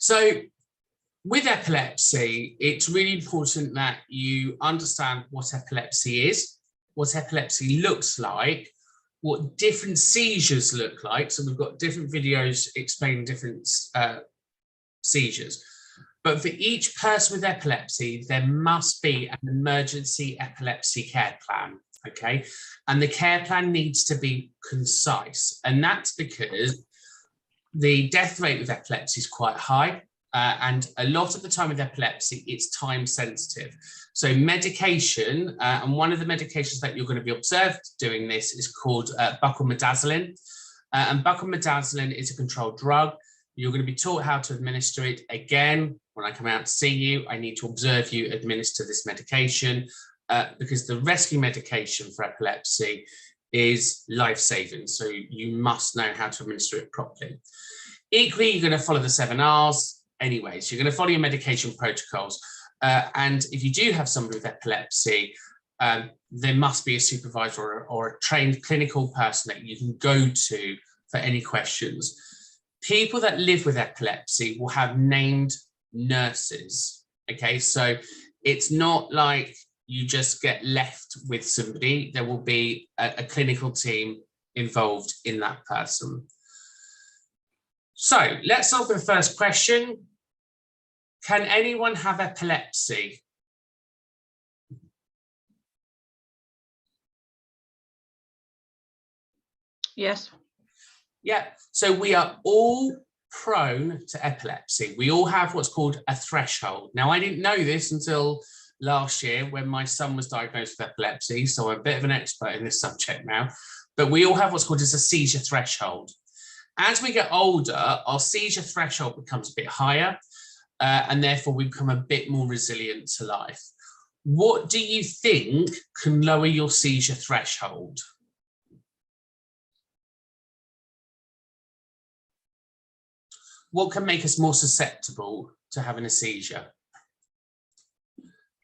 So with epilepsy, it's really important that you understand what epilepsy is, what epilepsy looks like, what different seizures look like. So we've got different videos explaining different seizures. But for each person with epilepsy, there must be an emergency epilepsy care plan, okay? And the care plan needs to be concise. And that's because the death rate with epilepsy is quite high. And a lot of the time with epilepsy, it's time sensitive. So medication, and one of the medications that you're going to be observed doing this is called buccal midazolam. And buccal midazolam is a controlled drug. You're going to be taught how to administer it. Again, when I come out to see you, I need to observe you administer this medication because the rescue medication for epilepsy is life-saving. So you must know how to administer it properly. Equally, you're going to follow the 7 R's. Anyway, so you're going to follow your medication protocols. And if you do have somebody with epilepsy, there must be a supervisor or a trained clinical person that you can go to for any questions. People that live with epilepsy will have named nurses. Okay, so it's not like you just get left with somebody. There will be a clinical team involved in that person. So let's start with the first question. Can anyone have epilepsy? Yes. Yeah, so we are all prone to epilepsy. We all have what's called a threshold. Now, I didn't know this until last year when my son was diagnosed with epilepsy, so I'm a bit of an expert in this subject now, but we all have what's called as a seizure threshold. As we get older, our seizure threshold becomes a bit higher, and therefore we become a bit more resilient to life. What do you think can lower your seizure threshold? What can make us more susceptible to having a seizure?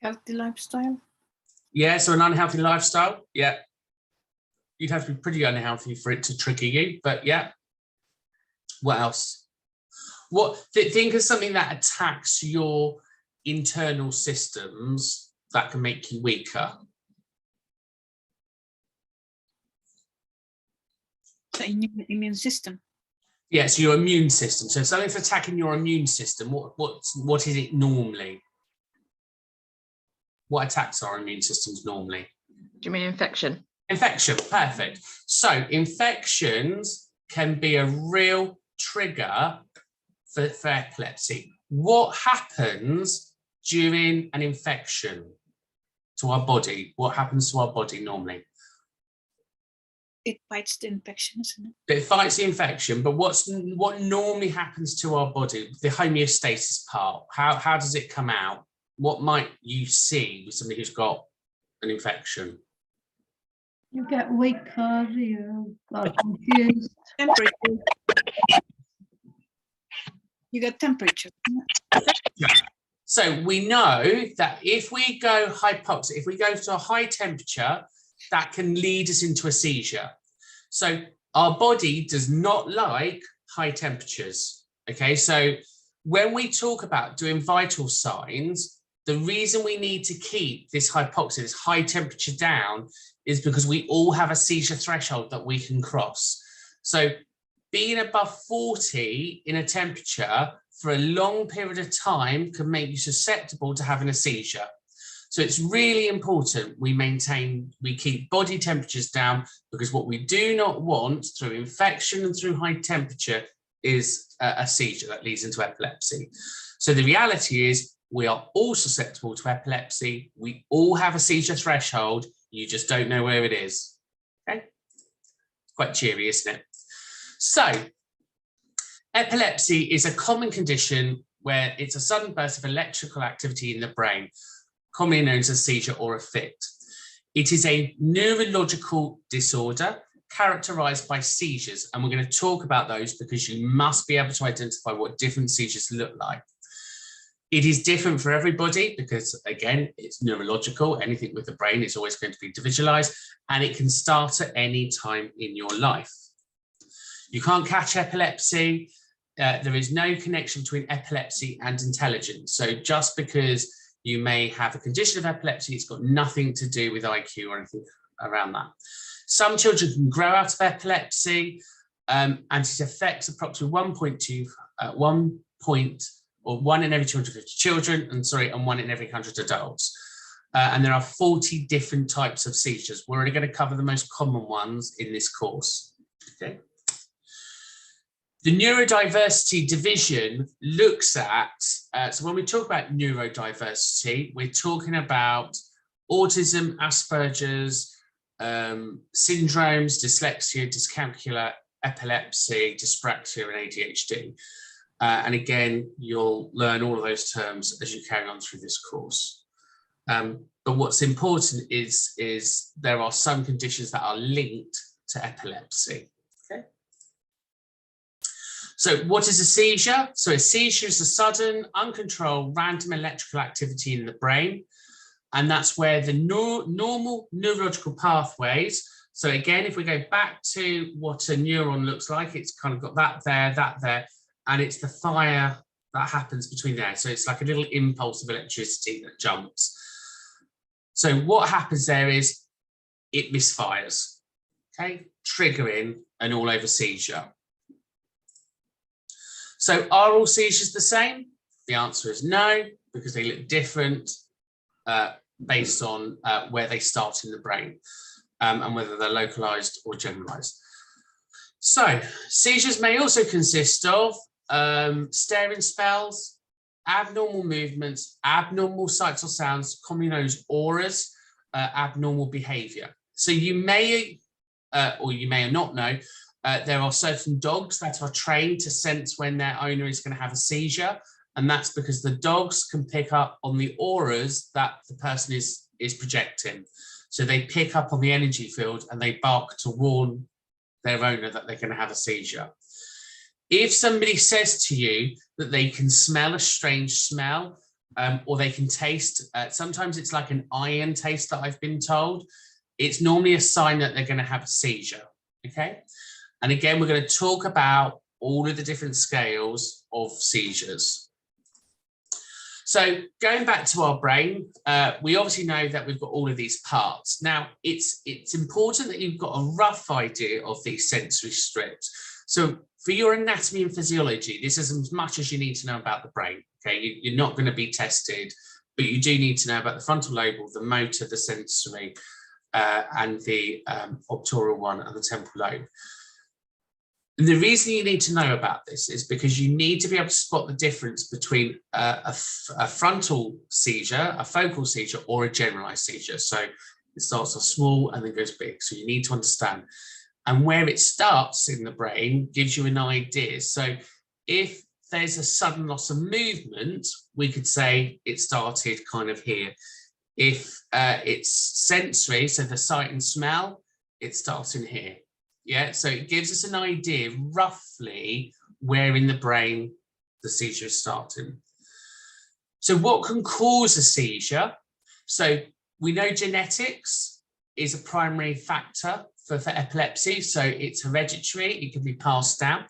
Healthy lifestyle. Yeah, so an unhealthy lifestyle. Yeah. You'd have to be pretty unhealthy for it to trigger you, but yeah. What else? Think of something that attacks your internal systems that can make you weaker. The immune system. Yes, your immune system. So if something's attacking your immune system, what is it normally? What attacks our immune systems normally? Do you mean infection? Infection, perfect. So infections can be a real trigger for epilepsy. What happens during an infection to our body? What happens to our body normally? It fights the infection, isn't it? It fights the infection, but what normally happens to our body, the homeostasis part, how does it come out? What might you see with somebody who's got an infection? You get weaker, you got confused. Temperature. You get temperature. Yeah. So we know that if we go hypoxic, if we go to a high temperature, that can lead us into a seizure. So our body does not like high temperatures. Okay, so when we talk about doing vital signs, the reason we need to keep this hypoxia, this high temperature down, is because we all have a seizure threshold that we can cross. So being above 40 in a temperature for a long period of time can make you susceptible to having a seizure. So it's really important we keep body temperatures down, because what we do not want through infection and through high temperature is a seizure that leads into epilepsy. So the reality is we are all susceptible to epilepsy. We all have a seizure threshold. You just don't know where it is. Okay, it's quite cheery, isn't it? So epilepsy is a common condition where it's a sudden burst of electrical activity in the brain, commonly known as a seizure or a fit. It is a neurological disorder characterized by seizures, and we're going to talk about those because you must be able to identify what different seizures look like. It is different for everybody because, again, it's neurological. Anything with the brain is always going to be individualized, and it can start at any time in your life. You can't catch epilepsy. there is no connection between epilepsy and intelligence. So just because you may have a condition of epilepsy, it's got nothing to do with IQ or anything around that. Some children can grow out of epilepsy, and it affects approximately 1 in every 250 children, and 1 in every 100 adults. And there are 40 different types of seizures. We're only going to cover the most common ones in this course. Okay. The neurodiversity division looks at, so when we talk about neurodiversity, we're talking about autism, Asperger's, syndromes, dyslexia, dyscalculia, epilepsy, dyspraxia, and ADHD. And again, you'll learn all of those terms as you carry on through this course. But what's important is there are some conditions that are linked to epilepsy. Okay. So what is a seizure? So a seizure is a sudden, uncontrolled, random electrical activity in the brain. And that's where the normal neurological pathways. So again, if we go back to what a neuron looks like, it's kind of got that there, and it's the fire that happens between there. So it's like a little impulse of electricity that jumps. So what happens there is it misfires, okay, triggering an all-over seizure. So are all seizures the same? The answer is no, because they look different based on where they start in the brain and whether they're localized or generalized. So seizures may also consist of staring spells, abnormal movements, abnormal sights or sounds, commonly known as auras, abnormal behavior. So you may, or you may not know, there are certain dogs that are trained to sense when their owner is going to have a seizure, and that's because the dogs can pick up on the auras that the person is projecting. So they pick up on the energy field and they bark to warn their owner that they're going to have a seizure. If somebody says to you that they can smell a strange smell, or they can taste, sometimes it's like an iron taste that I've been told, it's normally a sign that they're going to have a seizure, okay? And again, we're going to talk about all of the different scales of seizures. So going back to our brain, we obviously know that we've got all of these parts. Now, it's important that you've got a rough idea of these sensory strips. So for your anatomy and physiology, this is as much as you need to know about the brain, okay? You're not going to be tested, but you do need to know about the frontal lobe, the motor, the sensory, and the obtural one and the temporal lobe. And the reason you need to know about this is because you need to be able to spot the difference between a frontal seizure, a focal seizure, or a generalized seizure. So it starts off small and then goes big. So you need to understand. And where it starts in the brain gives you an idea. So if there's a sudden loss of movement, we could say it started kind of here. If it's sensory, so the sight and smell, it starts in here. Yeah, so it gives us an idea roughly where in the brain the seizure is starting. So what can cause a seizure? So we know genetics is a primary factor for epilepsy. So it's hereditary, it can be passed down.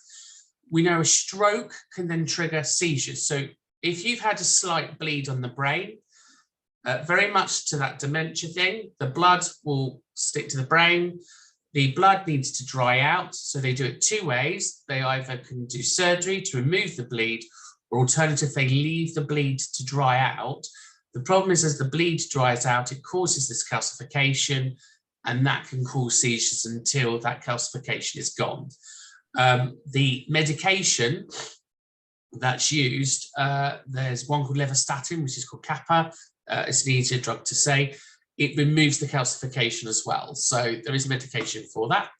We know a stroke can then trigger seizures. So if you've had a slight bleed on the brain, very much to that dementia thing, the blood will stick to the brain. The blood needs to dry out, so they do it two ways. They either can do surgery to remove the bleed, or alternatively, they leave the bleed to dry out. The problem is, as the bleed dries out, it causes this calcification, and that can cause seizures until that calcification is gone. The medication that's used, there's one called levastatin, which is called kappa. It's an easier drug to say. It removes the calcification as well. So there is a medication for that.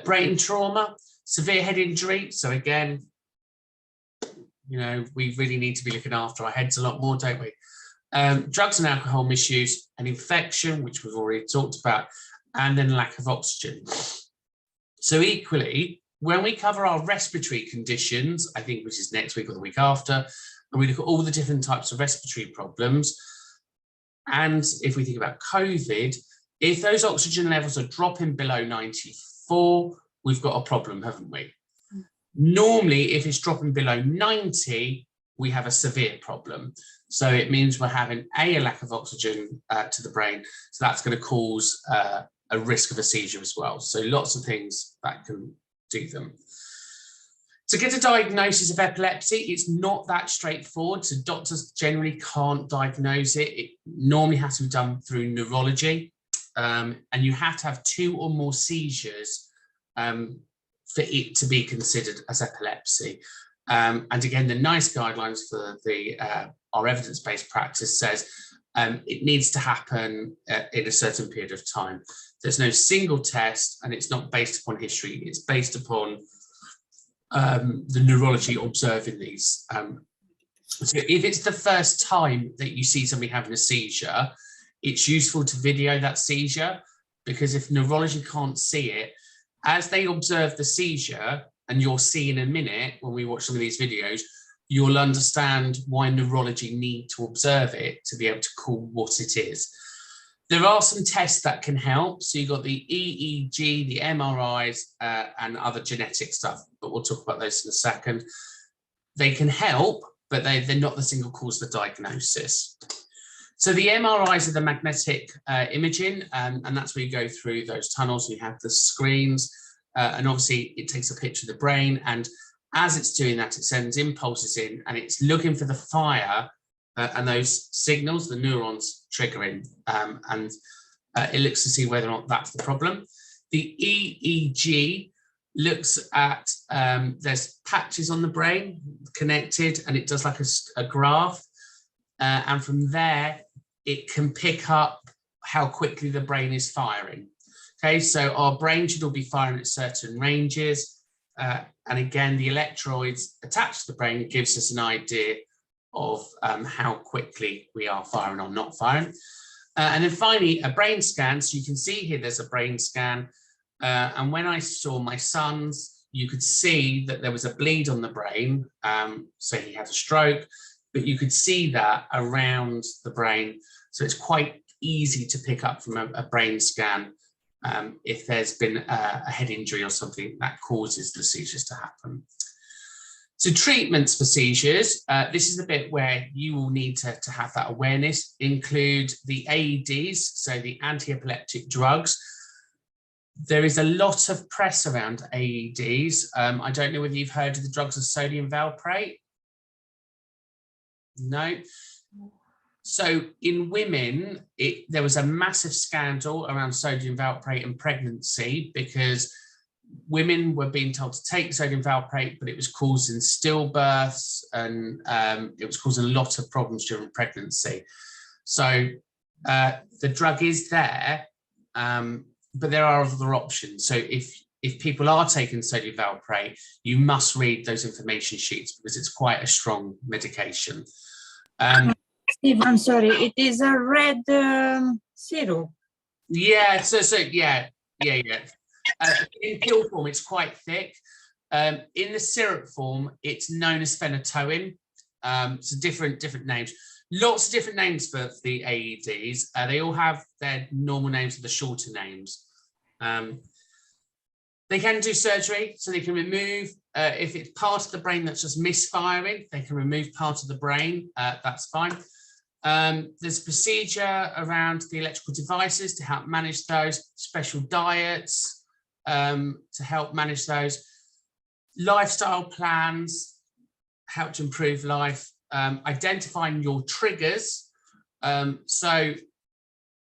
Brain trauma, severe head injury. So again, you know, we really need to be looking after our heads a lot more, don't we? Drugs and alcohol misuse, an infection, which we've already talked about, and then lack of oxygen. So equally, when we cover our respiratory conditions, I think which is next week or the week after, and we look at all the different types of respiratory problems, and if we think about COVID, if those oxygen levels are dropping below 94, we've got a problem, haven't we? Normally, if it's dropping below 90, we have a severe problem. So it means we're having a lack of oxygen to the brain. So that's going to cause a risk of a seizure as well. So lots of things that can do them. To get a diagnosis of epilepsy, it's not that straightforward. So doctors generally can't diagnose it. It normally has to be done through neurology. And you have to have 2 or more seizures for it to be considered as epilepsy. And again, the NICE guidelines for our evidence-based practice says it needs to happen in a certain period of time. There's no single test, and it's not based upon history. It's based upon the neurology observing these. So if it's the first time that you see somebody having a seizure, it's useful to video that seizure, because if neurology can't see it, as they observe the seizure, and you'll see in a minute when we watch some of these videos, you'll understand why neurology need to observe it to be able to call what it is. There are some tests that can help. So you've got the EEG, the MRIs, and other genetic stuff, but we'll talk about those in a second. They can help, but they're not the single cause for diagnosis. So the MRIs are the magnetic imaging, and that's where you go through those tunnels. You have the screens, and obviously it takes a picture of the brain. And as it's doing that, it sends impulses in, and it's looking for the fire and those signals, the neurons triggering, and it looks to see whether or not that's the problem. The EEG looks at, there's patches on the brain connected, and it does like a graph. And from there, it can pick up how quickly the brain is firing. Okay, so our brain should all be firing at certain ranges. And again, the electrodes attached to the brain gives us an idea of how quickly we are firing or not firing. And then finally, a brain scan. So you can see here, there's a brain scan. And when I saw my son's, you could see that there was a bleed on the brain. So he had a stroke, but you could see that around the brain. So it's quite easy to pick up from a brain scan if there's been a head injury or something that causes the seizures to happen. So treatments for seizures, this is the bit where you will need to have that awareness, include the AEDs, so the anti-epileptic drugs. There is a lot of press around AEDs. I don't know whether you've heard of the drugs of sodium valproate. No. So in women, there was a massive scandal around sodium valproate and pregnancy, because women were being told to take sodium valproate, but it was causing stillbirths, and it was causing a lot of problems during pregnancy. So the drug is there, but there are other options. So if people are taking sodium valproate, you must read those information sheets, because it's quite a strong medication. Steve, I'm sorry, it is a red syrup. Yeah, yeah. In pill form, it's quite thick. In the syrup form, it's known as phenytoin. So different names. Lots of different names for the AEDs. They all have their normal names, the shorter names. They can do surgery, so they can remove, if it's part of the brain that's just misfiring, they can remove part of the brain, that's fine. There's a procedure around the electrical devices to help manage those, special diets to help manage those, lifestyle plans, help to improve life, identifying your triggers. So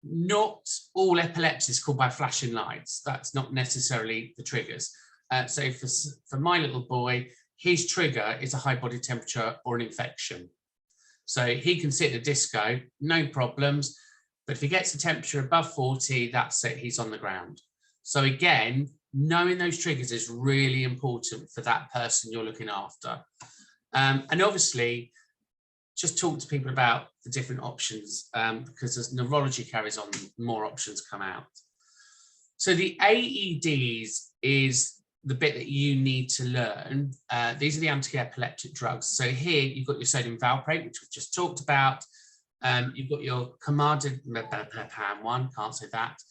not all epilepsy is called by flashing lights. That's not necessarily the triggers. So for my little boy, his trigger is a high body temperature or an infection. So he can sit at a disco, no problems, but if he gets a temperature above 40, that's it, he's on the ground. So again, knowing those triggers is really important for that person you're looking after. And obviously, just talk to people about the different options, because as neurology carries on, more options come out. So the AEDs is the bit that you need to learn. These are the anti-epileptic drugs. So here you've got your sodium valproate, which we've just talked about. You've got your commanded one, can't say that.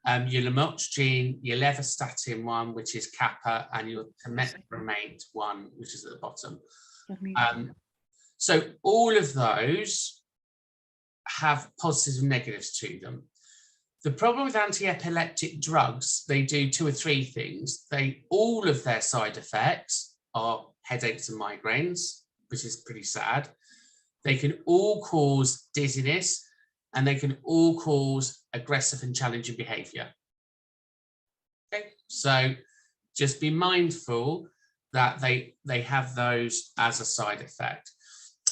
your lamotrigine, your levastatin one, which is kappa, and your metformin one, which is at the bottom. So all of those have positives and negatives to them. The problem with anti-epileptic drugs, they do 2 or 3 things. All of their side effects are headaches and migraines, which is pretty sad. They can all cause dizziness, and they can all cause aggressive and challenging behavior. Okay, so just be mindful that they have those as a side effect.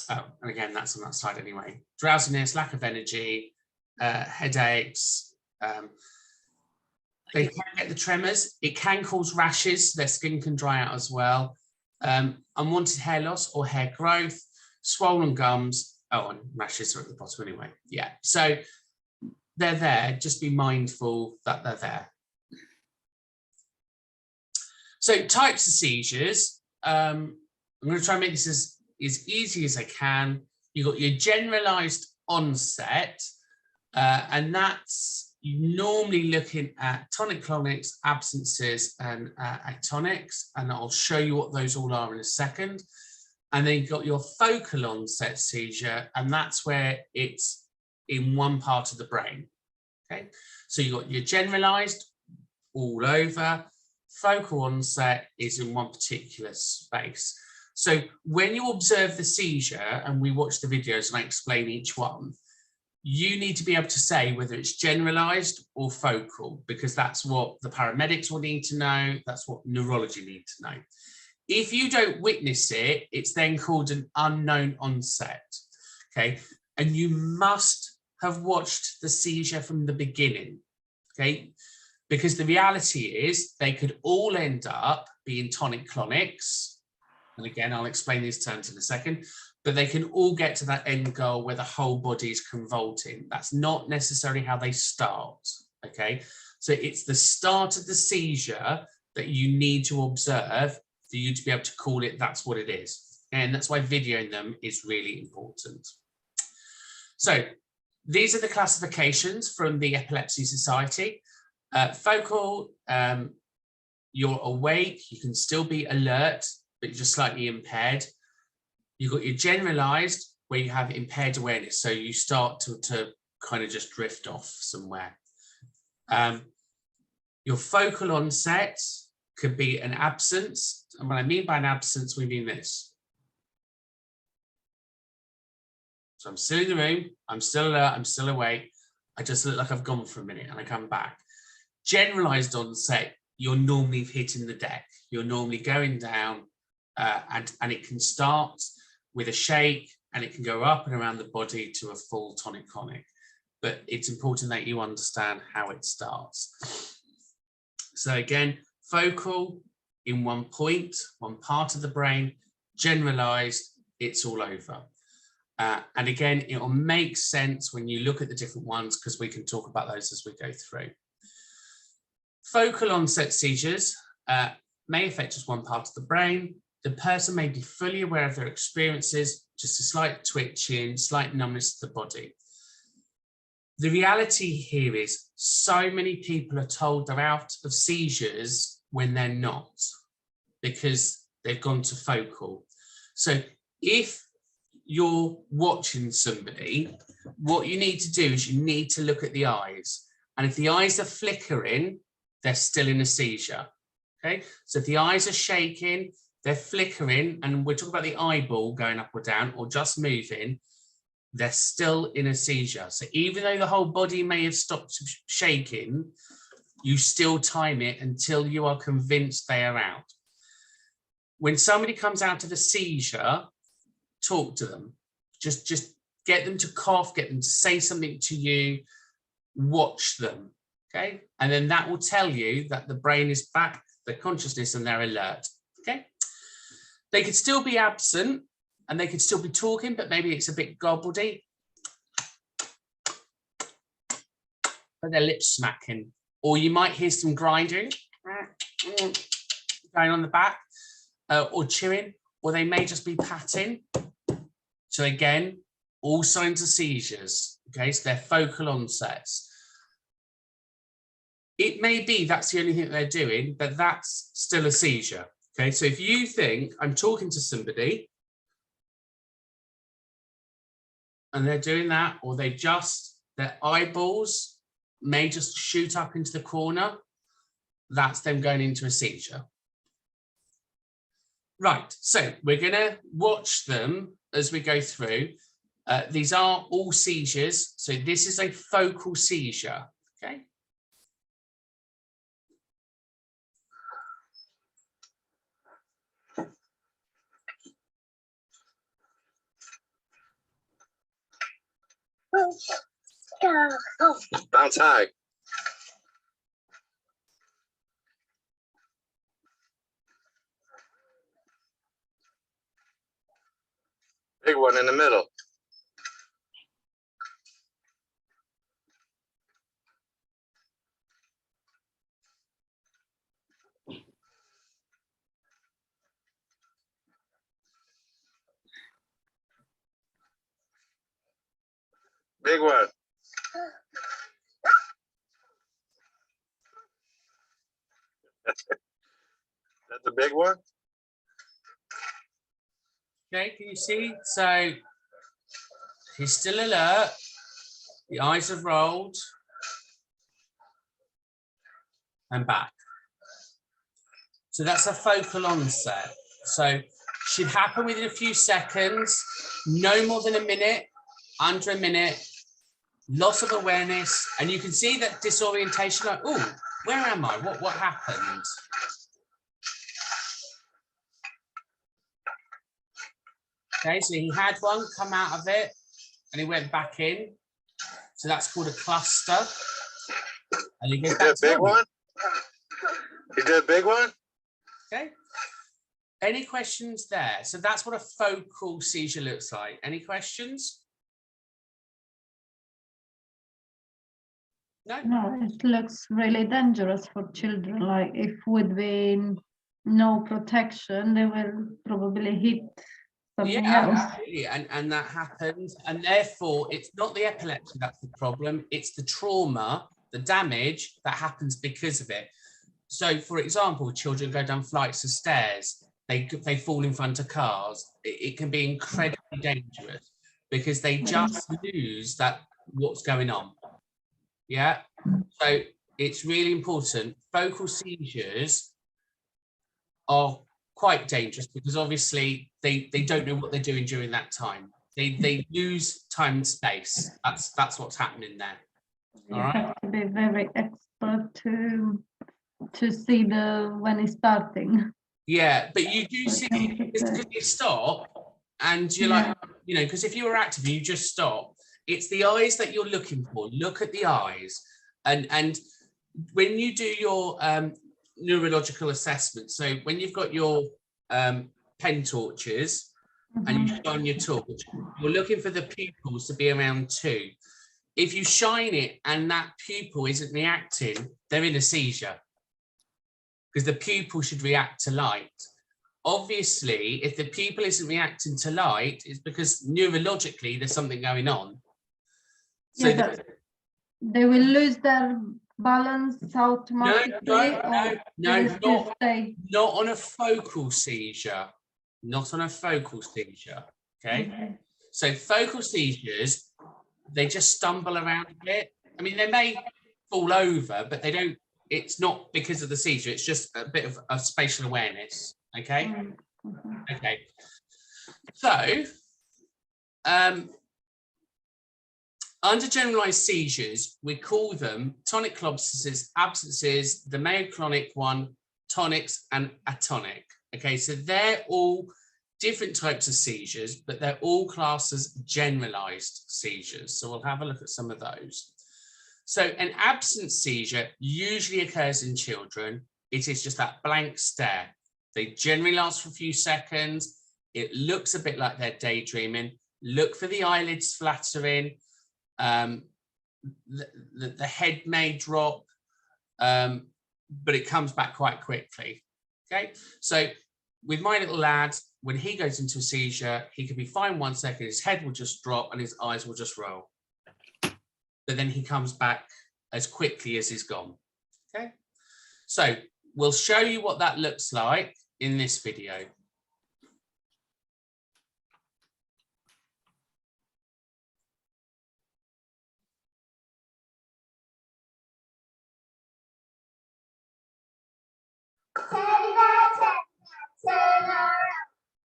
Oh, and again, that's on that slide anyway. Drowsiness, lack of energy, headaches. They can get the tremors. It can cause rashes. Their skin can dry out as well. Unwanted hair loss or hair growth, swollen gums. Oh, and rashes are at the bottom anyway. Yeah, so they're there. Just be mindful that they're there. So types of seizures. I'm going to try and make this as easy as I can. You've got your generalized onset, and that's you normally looking at tonic-clonics, absences, and atonics, and I'll show you what those all are in a second. And then you've got your focal onset seizure, and that's where it's in one part of the brain. Okay, so you've got your generalized all over. Focal onset is in one particular space. So when you observe the seizure, and we watch the videos and I explain each one, you need to be able to say whether it's generalized or focal, because that's what the paramedics will need to know. That's what neurology need to know. If you don't witness it, it's then called an unknown onset. Okay, and you must have watched the seizure from the beginning. Okay, because the reality is they could all end up being tonic-clonics. And again, I'll explain these terms in a second, but they can all get to that end goal where the whole body is convulsing. That's not necessarily how they start, okay? So it's the start of the seizure that you need to observe for you to be able to call it that's what it is. And that's why videoing them is really important. So these are the classifications from the Epilepsy Society. Focal, you're awake, you can still be alert, but you're just slightly impaired. You've got your generalized, where you have impaired awareness, so you start to kind of just drift off somewhere. Your focal onset could be an absence, and what I mean by an absence, we mean this. So I'm still in the room, I'm still alert, I'm still awake, I just look like I've gone for a minute and I come back. Generalized onset, you're normally hitting the deck, you're normally going down, and it can start with a shake, and it can go up and around the body to a full tonic-clonic. But it's important that you understand how it starts. So again, focal in one point, one part of the brain, generalized, it's all over. And again, it will make sense when you look at the different ones, because we can talk about those as we go through. Focal onset seizures may affect just one part of the brain. The person may be fully aware of their experiences, just a slight twitching, slight numbness to the body. The reality here is so many people are told they're out of seizures when they're not, because they've gone to focal. So if you're watching somebody, what you need to do is you need to look at the eyes. And if the eyes are flickering, they're still in a seizure. Okay, so if the eyes are shaking, they're flickering, and we're talking about the eyeball going up or down or just moving, they're still in a seizure. So even though the whole body may have stopped shaking, you still time it until you are convinced they are out. When somebody comes out of a seizure, talk to them. Just get them to cough, get them to say something to you, watch them, okay? And then that will tell you that the brain is back, the consciousness, and they're alert, okay? They could still be absent and they could still be talking, but maybe it's a bit gobbledy. But their lips smacking. Or you might hear some grinding going on the back, or chewing, or they may just be patting. So again, all signs of seizures, okay? So they're focal onsets. It may be that's the only thing they're doing, but that's still a seizure. Okay, so if you think I'm talking to somebody and they're doing that, or they just, their eyeballs may just shoot up into the corner, that's them going into a seizure. Right, so we're going to watch them as we go through. These are all seizures, so this is a focal seizure, okay? Bounce high. Big one in the middle. Big one. That's a big one. Okay, can you see? So he's still alert. The eyes have rolled. And back. So that's a focal onset. So should happen within a few seconds, no more than a minute, under a minute, loss of awareness. And you can see that disorientation, like, oh, where am I? What happened? Okay, so he had one come out of it and he went back in. So that's called a cluster. And he goes back to big one. You did a big one? Okay. Any questions there? So that's what a focal seizure looks like. Any questions? No? No, it looks really dangerous for children. Like if with be no protection, they will probably hit something else. Absolutely. And that happens. And therefore, it's not the epilepsy that's the problem. It's the trauma, the damage that happens because of it. So, for example, children go down flights of stairs. They fall in front of cars. It can be incredibly dangerous because they just lose that what's going on. Yeah. So it's really important. Focal seizures are quite dangerous because obviously they don't know what they're doing during that time. They lose time and space. That's what's happening there. You have to be very expert to see when it's starting. Yeah, but you do see because you stop and you're like, you know, because if you were active and you just stop, it's the eyes that you're looking for. Look at the eyes. And when you do your neurological assessment, so when you've got your pen torches and you shine your torch, you're looking for the pupils to be around 2. If you shine it and that pupil isn't reacting, they're in a seizure because the pupil should react to light. Obviously, if the pupil isn't reacting to light, it's because neurologically there's something going on. So they will lose their balance automatically. Not on a focal seizure. Not on a focal seizure. Okay. So focal seizures, they just stumble around a bit. I mean, they may fall over, but they don't. It's not because of the seizure. It's just a bit of spatial awareness. Okay. Okay. So, under generalized seizures, we call them tonic clobsises, absences, the myoclonic one, tonics, and atonic. Okay, so they're all different types of seizures, but they're all classed as generalized seizures. So we'll have a look at some of those. So an absent seizure usually occurs in children. It is just that blank stare. They generally last for a few seconds. It looks a bit like they're daydreaming. Look for the eyelids flattering. The head may drop, but it comes back quite quickly. Okay, so with my little lad, when he goes into a seizure, he can be fine 1 second, his head will just drop and his eyes will just roll. But then he comes back as quickly as he's gone. Okay, so we'll show you what that looks like in this video. Teddy bear, turn around.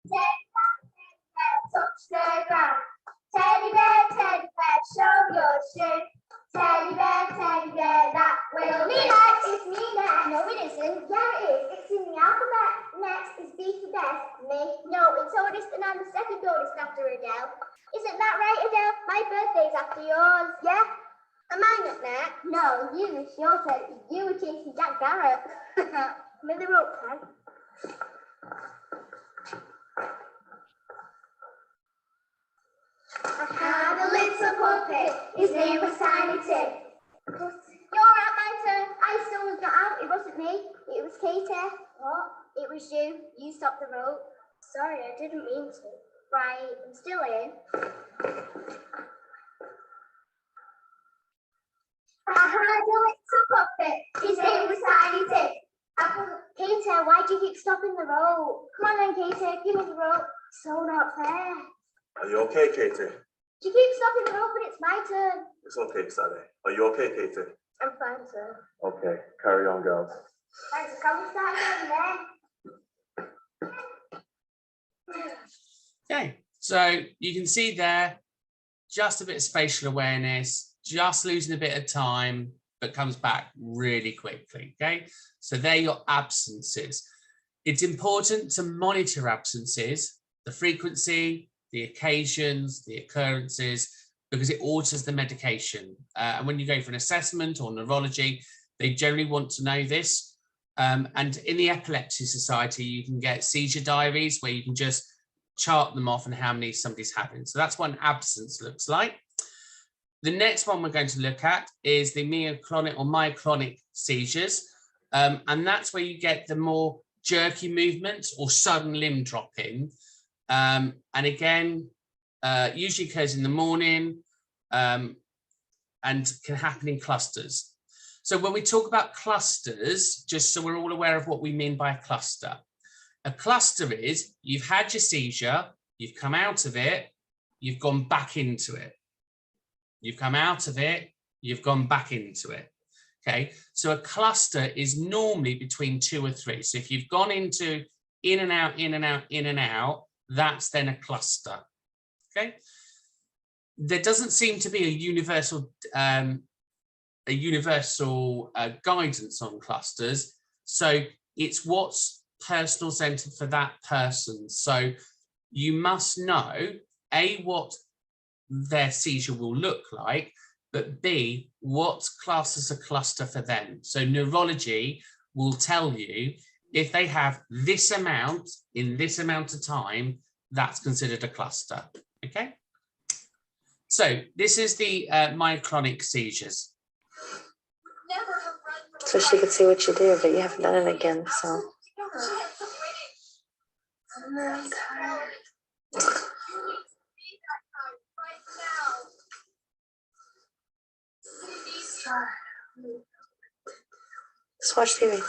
Teddy bear, touch the ground. Teddy bear, show your strength. Teddy bear, that will be next. It's me now. No, it isn't. Yeah, it is. It's in the alphabet. Next is B for best. Me. No, it's oldest and I'm the second oldest after Adele. Isn't that right, Adele? My birthday's after yours. Yeah? Am I not next? No, you were sure said you were chasing Jack Garrett. With the rope tag. I had a little puppet, his name was Tiny Tim. You're at my turn. I still was not out. It wasn't me. It was Katie. What? It was you. You stopped the rope. Sorry, I didn't mean to. Right, I'm still in. I had a little puppet, his name was Tiny Tim. Katie, why do you keep stopping the rope? Come on then, Katie, give me the rope. So not fair. Are you okay, Katie? You keep stopping the rope, but it's my turn. It's okay, Sally. Are you okay, Katie? I'm fine, sir. Okay, carry on, girls. Thanks for coming, start again then. Okay, so you can see there, just a bit of spatial awareness, just losing a bit of time, but comes back really quickly, okay? So they're your absences. It's important to monitor absences, the frequency, the occasions, the occurrences, because it alters the medication. And when you go for an assessment or neurology, they generally want to know this. And in the Epilepsy Society, you can get seizure diaries where you can just chart them off and how many somebody's having. So that's what an absence looks like. The next one we're going to look at is the myoclonic or myoclonic seizures. And that's where you get the more jerky movements or sudden limb dropping. And again, usually occurs in the morning and can happen in clusters. So when we talk about clusters, just so we're all aware of what we mean by a cluster is you've had your seizure, you've come out of it, you've gone back into it. You've come out of it, you've gone back into it. Okay, so a cluster is normally between 2 or 3. So if you've gone into in and out, in and out, in and out, that's then a cluster. Okay, there doesn't seem to be a universal guidance on clusters. So it's what's personal centered for that person. So you must know A, what their seizure will look like, but B, what classes a cluster for them. So neurology will tell you if they have this amount in this amount of time, that's considered a cluster. Okay, so this is the myoclonic seizures. So she could see what you did, but you haven't done it again, so. I'm tired. Just watch TV.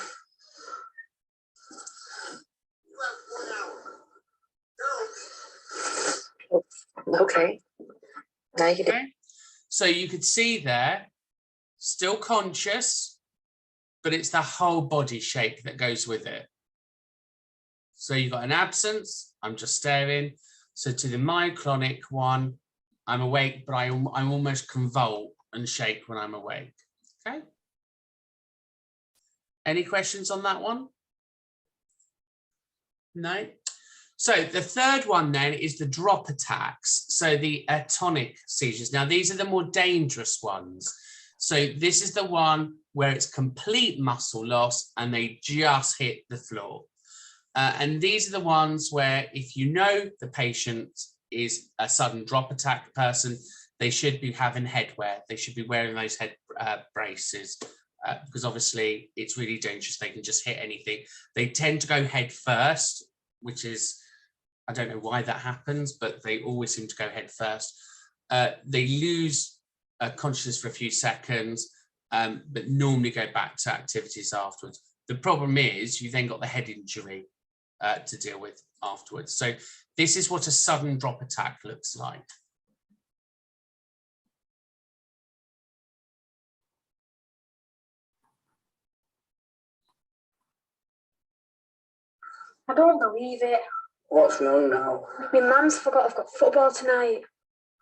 Oh, okay. Now you can do. Okay, so you could see there, still conscious, but it's the whole body shake that goes with it. So you've got an absence, I'm just staring. So to the myoclonic one, I'm awake, but I'm almost convulse and shake when I'm awake. Okay. Any questions on that one? No. So the third one then is the drop attacks. So the atonic seizures. Now these are the more dangerous ones. So this is the one where it's complete muscle loss and they just hit the floor. And these are the ones where if you know the patient is a sudden drop attack person, they should be having headwear. They should be wearing those head braces because obviously it's really dangerous. They can just hit anything. They tend to go head first, which is, I don't know why that happens, but they always seem to go head first. They lose consciousness for a few seconds but normally go back to activities afterwards. The problem is you then got the head injury to deal with afterwards. So this is what a sudden drop attack looks like. I don't believe it. What's wrong now? My mum's forgot I've got football tonight.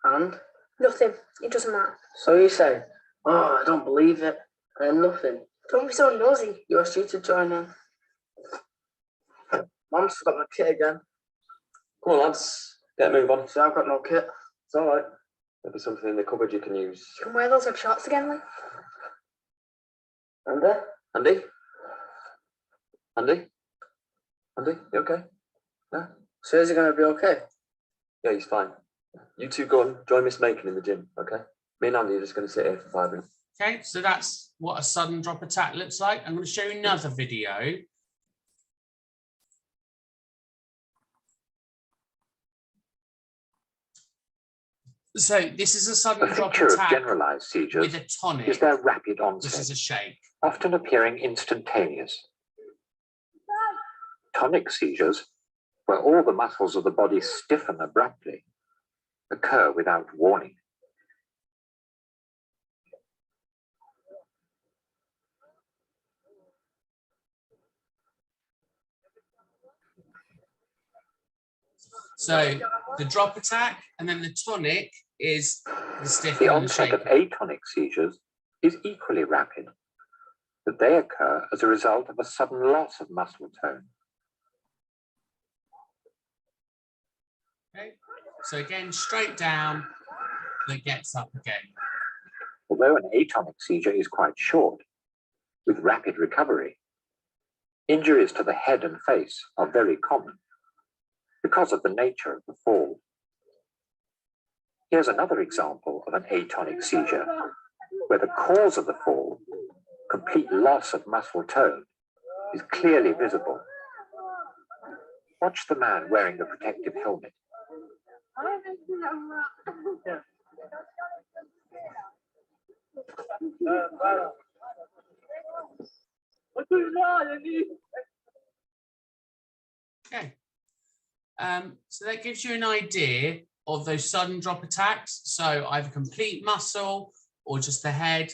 And? Nothing. It doesn't matter. So you say, oh, I don't believe it. And nothing. Don't be so nosy. You asked you to join in. Mum's forgot my kit again. Come on, lads. Get a move on. So I've got no kit. It's all right. There'll be something in the cupboard you can use. You can wear those red shorts again, Lee. Andy? Andy? Andy? Andy, you okay? Yeah? So is he going to be okay? Yeah, he's fine. You two go and join Miss Macon in the gym, okay? Me and Andy are just going to sit here for 5 minutes. Okay, so that's what a sudden drop attack looks like. I'm going to show you another video. So this is a sudden A drop feature of attack generalized seizures with a tonic. is their rapid This onset, is a shake. often appearing instantaneous. Tonic seizures, where all the muscles of the body stiffen abruptly, occur without warning. So the drop attack and then the tonic is the The stiffening and the onset of shaking. atonic seizures is equally rapid, but they occur as a result of a sudden loss of muscle tone. Okay. So again, straight down, that gets up again. Although an atonic seizure is quite short, with rapid recovery, injuries to the head and face are very common because of the nature of the fall. Here's another example of an atonic seizure, where the cause of the fall, complete loss of muscle tone, is clearly visible. Watch the man wearing the protective helmet. Okay. So that gives you an idea of those sudden drop attacks. So either complete muscle or just the head,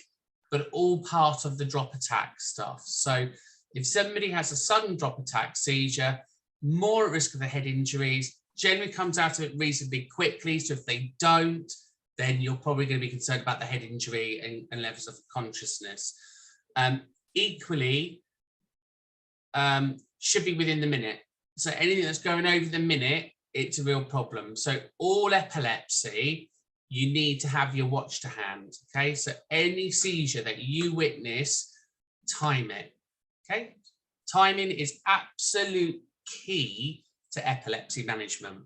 but all part of the drop attack stuff. So if somebody has a sudden drop attack seizure, more at risk of the head injuries, generally comes out of it reasonably quickly. So if they don't, then you're probably going to be concerned about the head injury and levels of consciousness. Equally, should be within the minute. So anything that's going over the minute, it's a real problem. So all epilepsy, you need to have your watch to hand. Okay, so any seizure that you witness, time it. Okay, timing is absolute key to epilepsy management.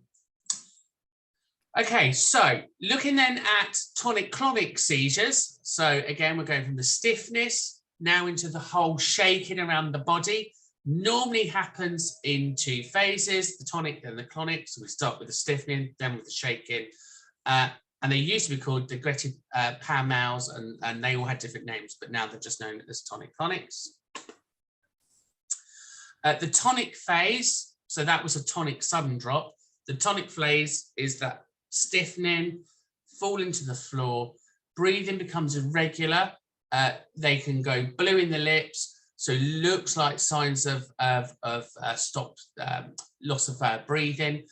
Okay, so looking then at tonic-clonic seizures. So again, we're going from the stiffness now into the whole shaking around the body. Normally happens in 2 phases, the tonic and the clonic. So we start with the stiffening, then with the shaking. And they used to be called digressive Pau-Maus, and they all had different names, but now they're just known as tonic-clonics. The tonic phase, so that was a tonic sudden drop. The tonic phase is that stiffening, falling to the floor, breathing becomes irregular. They can go blue in the lips, so looks like signs of stopped loss of breathing.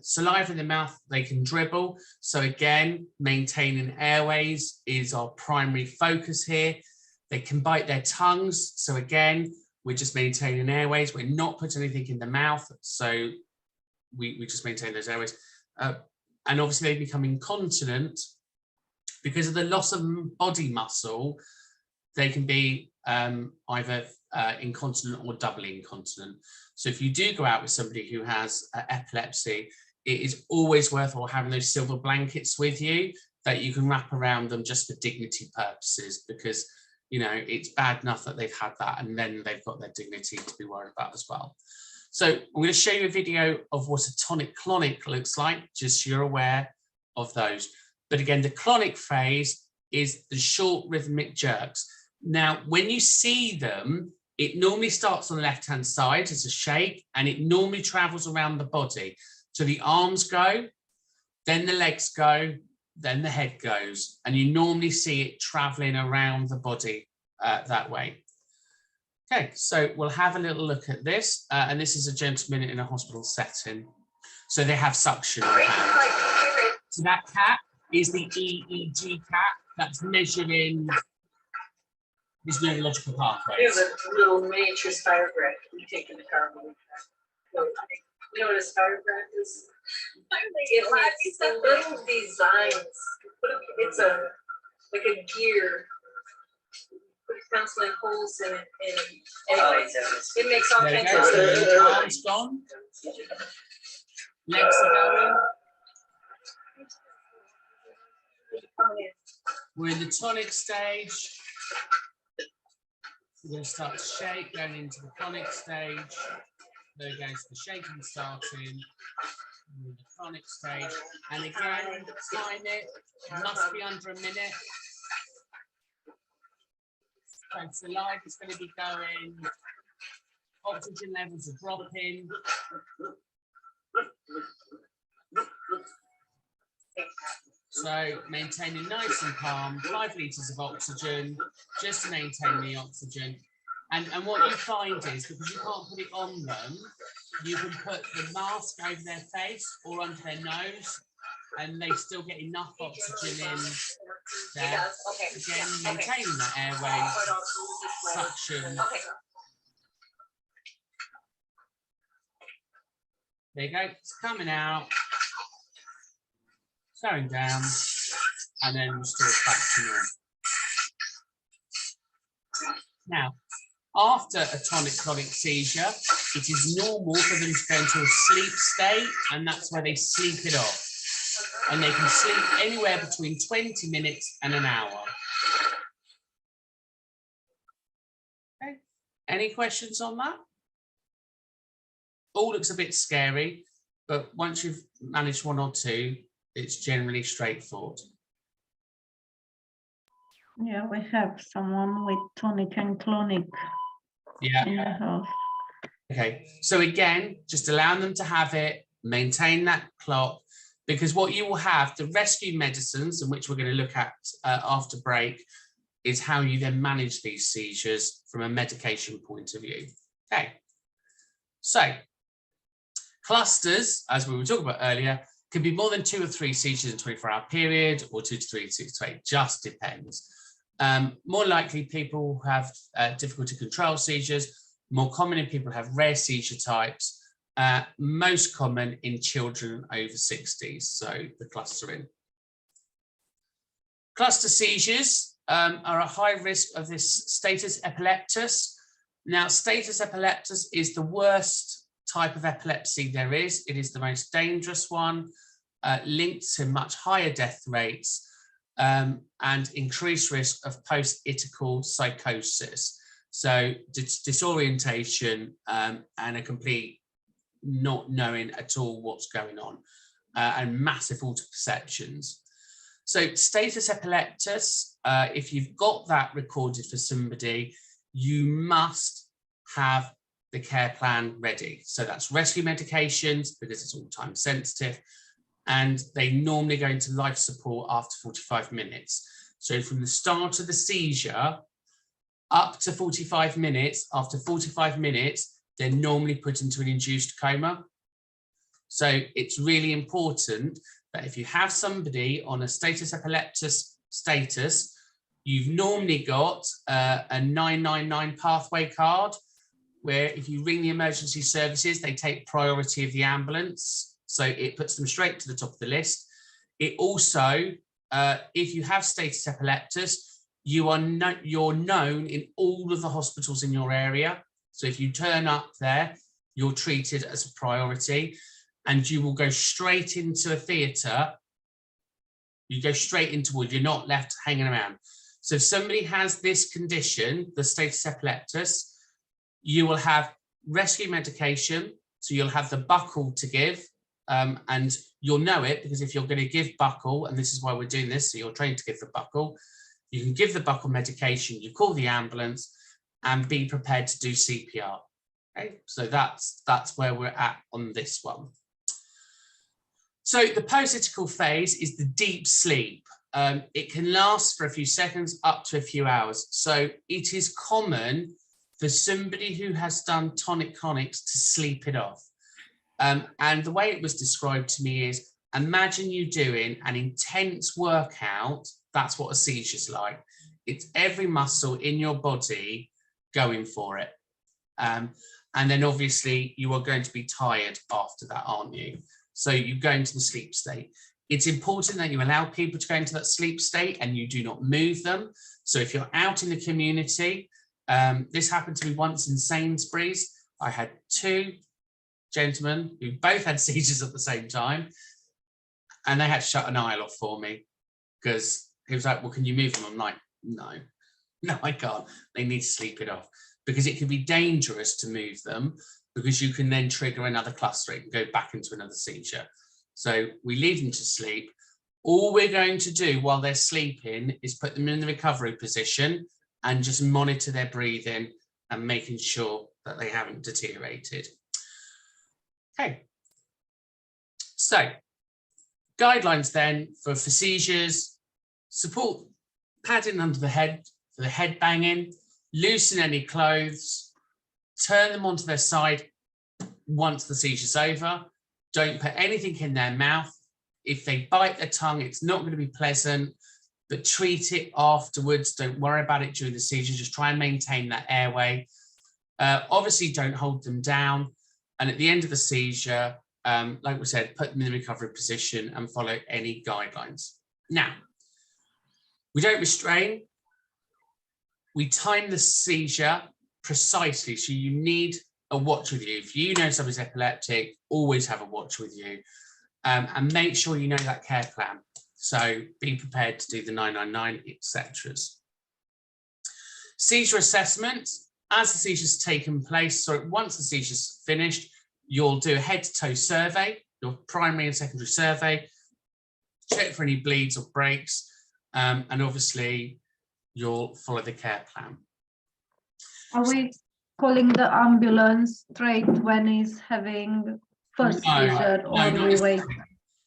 Saliva in the mouth, they can dribble. So again, maintaining airways is our primary focus here. They can bite their tongues. So again, we're just maintaining airways. We're not putting anything in the mouth. So we just maintain those airways. And obviously they become incontinent because of the loss of body muscle. They can be either incontinent or doubly incontinent. So if you do go out with somebody who has epilepsy, it is always worthwhile having those silver blankets with you that you can wrap around them just for dignity purposes, because you know it's bad enough that they've had that and then they've got their dignity to be worried about as well. So I'm going to show you a video of what a tonic-clonic looks like, just so you're aware of those. But again, the clonic phase is the short rhythmic jerks. Now, when you see them, it normally starts on the left-hand side as a shake, and it normally travels around the body. So the arms go, then the legs go, then the head goes, and you normally see it traveling around the body that way. Okay, so we'll have a little look at this, and this is a gentleman in a hospital setting. So they have suction. So that cat is the EEG cat that's measuring his neurological pathways. Here's a little miniature spirograph we take in the car. You know what a spirograph is? It's the little designs. It's like a gear. Put counseling holes in it. And anyways, it makes all kinds of stuff. Arms gone. Legs are going. We're in the tonic stage. We're going to start to shake, going into the tonic stage. There goes the shaking starting. We're in the tonic stage. And again, time it. Must be under a minute. So the light is going to be going. Oxygen levels are dropping. So maintaining nice and calm, 5 litres of oxygen, just to maintain the oxygen. And what you find is, because you can't put it on them, you can put the mask over their face or under their nose, and they still get enough oxygen in there. Again, maintaining that airway, suction. There you go, it's coming out. Going down, and then restore back to normal. Now, after a tonic-clonic seizure, it is normal for them to go into a sleep state, and that's where they sleep it off. And they can sleep anywhere between 20 minutes and an hour. Okay, any questions on that? All looks a bit scary, but once you've managed one or two, it's generally straightforward. Yeah, we have someone with tonic and clonic in the house. Okay, so again, just allowing them to have it, maintain that clock, because what you will have, the rescue medicines, and which we're going to look at after break, is how you then manage these seizures from a medication point of view. Okay, so clusters, as we were talking about earlier, can be more than 2 or 3 seizures in a 24-hour period, or 2 to 3, 6 to 8, just depends. More likely people have difficulty to control seizures, more common in people who have rare seizure types, most common in children over 60s, so the clustering. Cluster seizures are a high risk of this status epilepticus. Now, status epilepticus is the worst type of epilepsy there is. It is the most dangerous one, linked to much higher death rates and increased risk of post-itical psychosis. So disorientation and a complete not knowing at all what's going on and massive altered perceptions. So status epilepticus, if you've got that recorded for somebody, you must have the care plan ready. So that's rescue medications, because it's all time sensitive, and they normally go into life support after 45 minutes. So from the start of the seizure up to 45 minutes, after 45 minutes, they're normally put into an induced coma. So it's really important that if you have somebody on a status epilepticus status, you've normally got a 999 pathway card, where if you ring the emergency services, they take priority of the ambulance. So it puts them straight to the top of the list. It also, if you have status epilepticus, you're known in all of the hospitals in your area. So if you turn up there, you're treated as a priority, and you will go straight into a theatre. You go straight into ward, you're not left hanging around. So if somebody has this condition, the status epilepticus, you will have rescue medication. So you'll have the buckle to give, and you'll know it, because if you're going to give buckle, and this is why we're doing this, so you're trained to give the buckle, you can give the buccal medication, you call the ambulance, and be prepared to do CPR. Okay, so that's where we're at on this one. So the post-critical phase is the deep sleep. It can last for a few seconds up to a few hours. So it is common for somebody who has done tonic-clonics to sleep it off. And the way it was described to me is, imagine you doing an intense workout. That's what a seizure is like. It's every muscle in your body going for it. And then obviously you are going to be tired after that, aren't you? So you go into the sleep state. It's important that you allow people to go into that sleep state and you do not move them. So if you're out in the community, this happened to me once in Sainsbury's. I had two gentlemen who both had seizures at the same time, and they had to shut an aisle off for me because he was like, well, can you move them? I'm like, no, I can't. They need to sleep it off, because it can be dangerous to move them, because you can then trigger another clustering and go back into another seizure. So we leave them to sleep. All we're going to do while they're sleeping is put them in the recovery position and just monitor their breathing and making sure that they haven't deteriorated. Okay. So guidelines then for seizures: support padding under the head for the head banging, loosen any clothes, turn them onto their side once the seizure's over. Don't put anything in their mouth. If they bite their tongue, it's not going to be pleasant, but treat it afterwards. Don't worry about it during the seizure. Just try and maintain that airway. Obviously, don't hold them down. And at the end of the seizure, like we said, put them in the recovery position and follow any guidelines. Now, we don't restrain. We time the seizure precisely. So you need a watch with you. If you know somebody's epileptic, always have a watch with you, and make sure you know that care plan. So be prepared to do the 999, etc. Seizure assessment: as the seizure's taken place, so once the seizure's finished, you'll do a head-to-toe survey, your primary and secondary survey, check for any bleeds or breaks, and obviously you'll follow the care plan. Are we calling the ambulance straight when he's having first seizure, or we wait?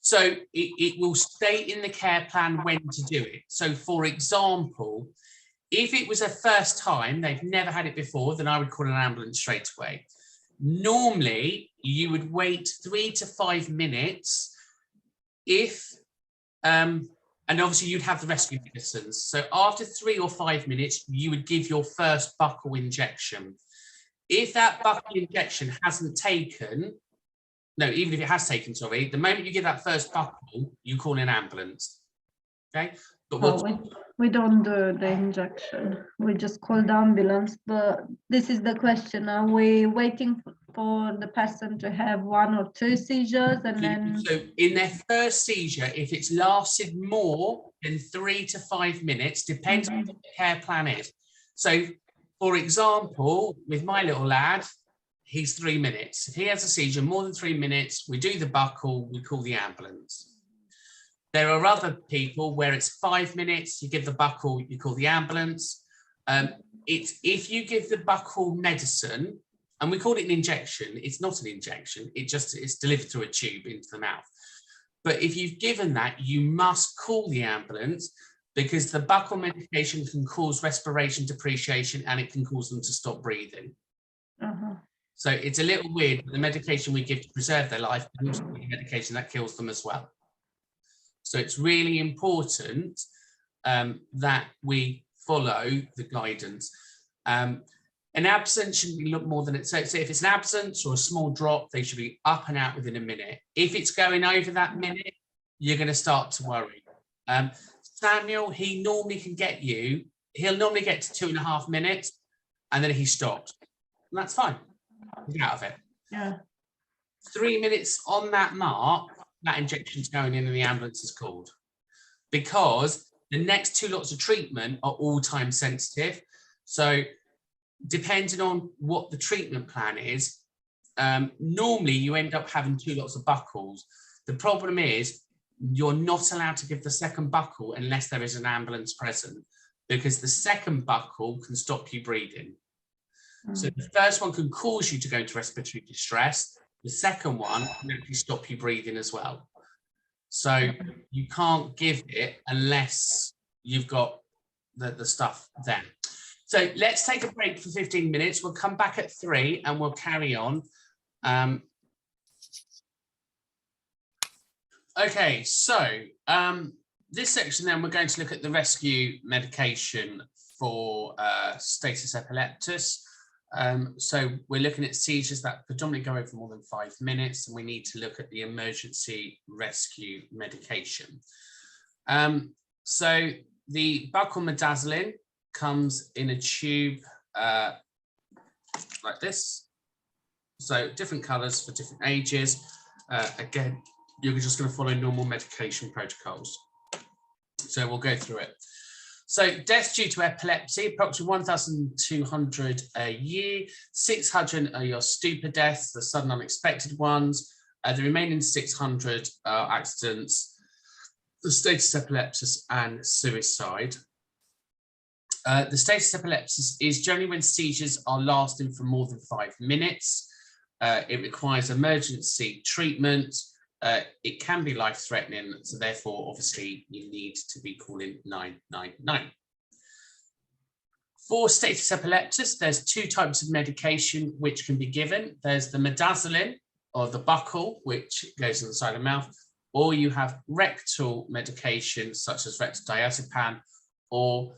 So it will state in the care plan when to do it. So for example, if it was a first time, they've never had it before, then I would call an ambulance straight away. Normally, you would wait 3 to 5 minutes if, and obviously you'd have the rescue medicines. So after 3 or 5 minutes, you would give your first buccal injection. If that buccal injection hasn't taken, no, even if it has taken, sorry, the moment you give that first buccal, you call an ambulance. Okay? But we don't do the injection. We just call the ambulance. But this is the question: are we waiting for the person to have 1 or 2 seizures, and then? So in their first seizure, if it's lasted more than 3 to 5 minutes, depends on what the care plan is. So, for example, with my little lad, he's 3 minutes. If he has a seizure more than 3 minutes, we do the buccal, we call the ambulance. There are other people where it's 5 minutes, you give the buccal, you call the ambulance. It's if you give the buccal medicine, and we call it an injection, it's not an injection, it's delivered through a tube into the mouth. But if you've given that, you must call the ambulance, because the buccal medication can cause respiration depreciation and it can cause them to stop breathing. So it's a little weird, but the medication we give to preserve their life can also be medication that kills them as well. So it's really important that we follow the guidance. An absence shouldn't be more than it. So if it's an absence or a small drop, they should be up and out within a minute. If it's going over that minute, you're going to start to worry. Samuel, he normally can get you, he'll normally get to 2.5 minutes, and then he stops. And that's fine. Get out of it. Yeah. 3 minutes on that mark, that injection's going in and the ambulance is called, because the next 2 lots of treatment are all time sensitive. So depending on what the treatment plan is, normally you end up having 2 lots of buckles. The problem is you're not allowed to give the second buckle unless there is an ambulance present. because the second buckle can stop you breathing. So the first one can cause you to go into respiratory distress. The second one can actually stop you breathing as well. So you can't give it unless you've got the stuff there. So let's take a break for 15 minutes. We'll come back at 3 and we'll carry on. Okay, so this section then we're going to look at the rescue medication for status epilepticus. So we're looking at seizures that predominantly go over more than 5 minutes, and we need to look at the emergency rescue medication. So the buccal midazolam comes in a tube like this. So different colors for different ages. Again, you're just going to follow normal medication protocols. So we'll go through it. So deaths due to epilepsy, approximately 1,200 a year. 600 are your stupor deaths, the sudden unexpected ones. The remaining 600 are accidents, the status epilepticus and suicide. The status epilepticus is generally when seizures are lasting for more than 5 minutes. It requires emergency treatment. It can be life-threatening, so therefore, obviously, you need to be calling 999. For status epilepticus, there's 2 types of medication which can be given. There's the midazolam, or the buccal, which goes inside the mouth, or you have rectal medication, such as rectal diazepam, or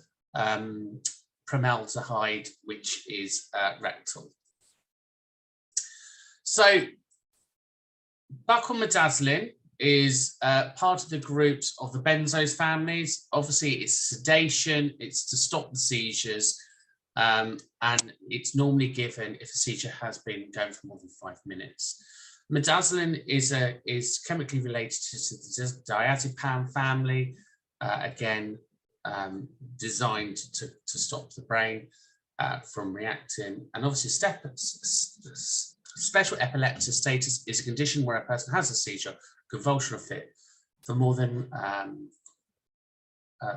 formaldehyde, which is rectal. So, buccal midazolam is part of the groups of the benzos families. Obviously, it's sedation, it's to stop the seizures, and it's normally given if a seizure has been going for more than 5 minutes. Midazolam is chemically related to the diazepam family, again, designed to stop the brain from reacting. And obviously, special epileptic status is a condition where a person has a seizure, convulsion or fit for more than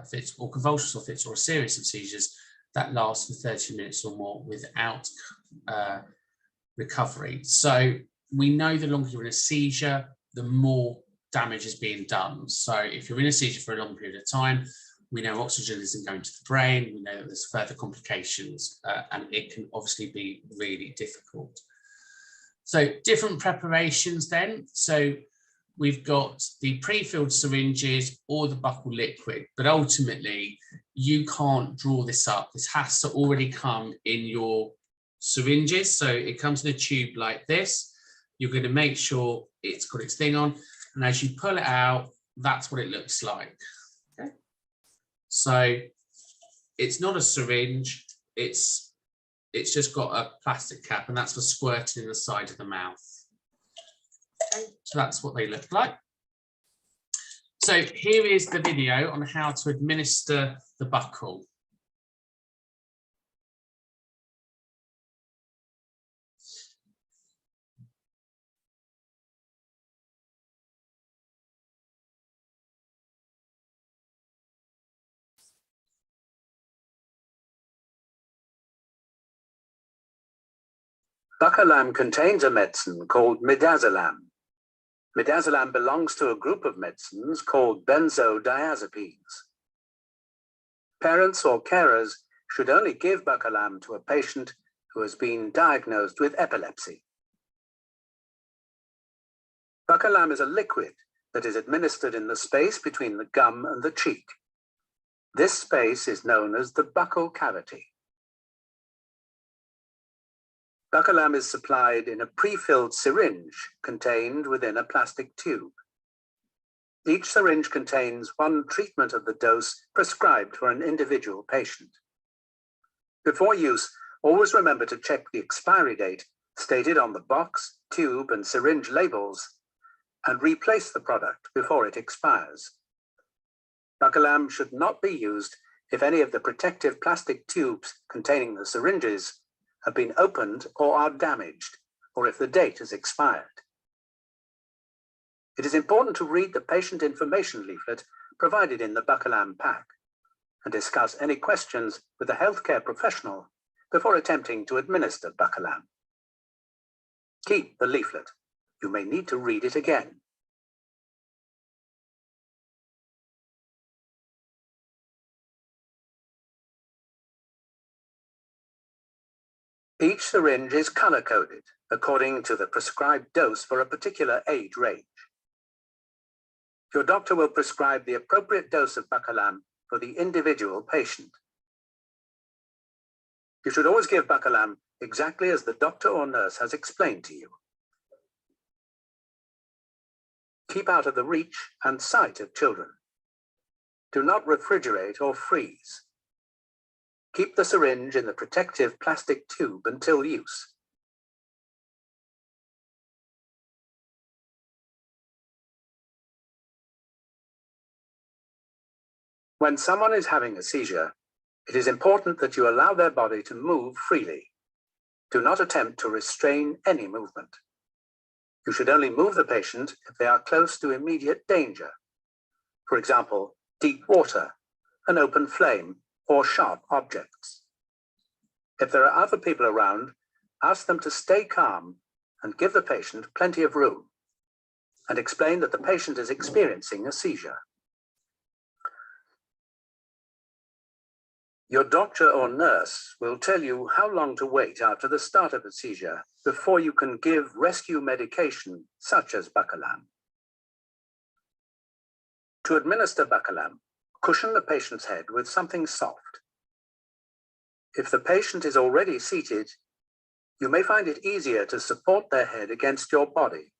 fits or convulsions or fits or a series of seizures that last for 30 minutes or more without recovery. So we know the longer you're in a seizure, the more damage is being done. So if you're in a seizure for a long period of time, we know oxygen isn't going to the brain, we know that there's further complications, and it can obviously be really difficult. So different preparations then. So we've got the pre-filled syringes or the buccal liquid, but ultimately you can't draw this up. This has to already come in your syringes. So it comes in a tube like this. You're going to make sure it's got its thing on. And as you pull it out, that's what it looks like. Okay. So it's not a syringe, it's just got a plastic cap, and that's for squirting in the side of the mouth. Okay, so that's what they look like. So here is the video on how to administer the buccal. Buccal contains a medicine called midazolam. Midazolam belongs to a group of medicines called benzodiazepines. Parents or carers should only give buccal to a patient who has been diagnosed with epilepsy. Buccal is a liquid that is administered in the space between the gum and the cheek. This space is known as the buccal cavity. Buccal is supplied in a pre-filled syringe contained within a plastic tube. Each syringe contains 1 treatment of the dose prescribed for an individual patient. Before use, always remember to check the expiry date stated on the box, tube, and syringe labels, and replace the product before it expires. Buccal should not be used if any of the protective plastic tubes containing the syringes have been opened or are damaged, or if the date has expired. It is important to read the patient information leaflet provided in the buccal pack. and discuss any questions with a healthcare professional before attempting to administer Bacalam. Keep the leaflet. You may need to read it again. Each syringe is color-coded according to the prescribed dose for a particular age range. Your doctor will prescribe the appropriate dose of Bacalam for the individual patient. You should always give Bacalam exactly as the doctor or nurse has explained to you. Keep out of the reach and sight of children. Do not refrigerate or freeze. Keep the syringe in the protective plastic tube until use. When someone is having a seizure, it is important that you allow their body to move freely. Do not attempt to restrain any movement. You should only move the patient if they are close to immediate danger. For example, deep water, an open flame, or sharp objects. If there are other people around, ask them to stay calm and give the patient plenty of room, and explain that the patient is experiencing a seizure. Your doctor or nurse will tell you how long to wait after the start of a seizure before you can give rescue medication such as Bacalam. To administer Bacalam, cushion the patient's head with something soft. If the patient is already seated, you may find it easier to support their head against your body,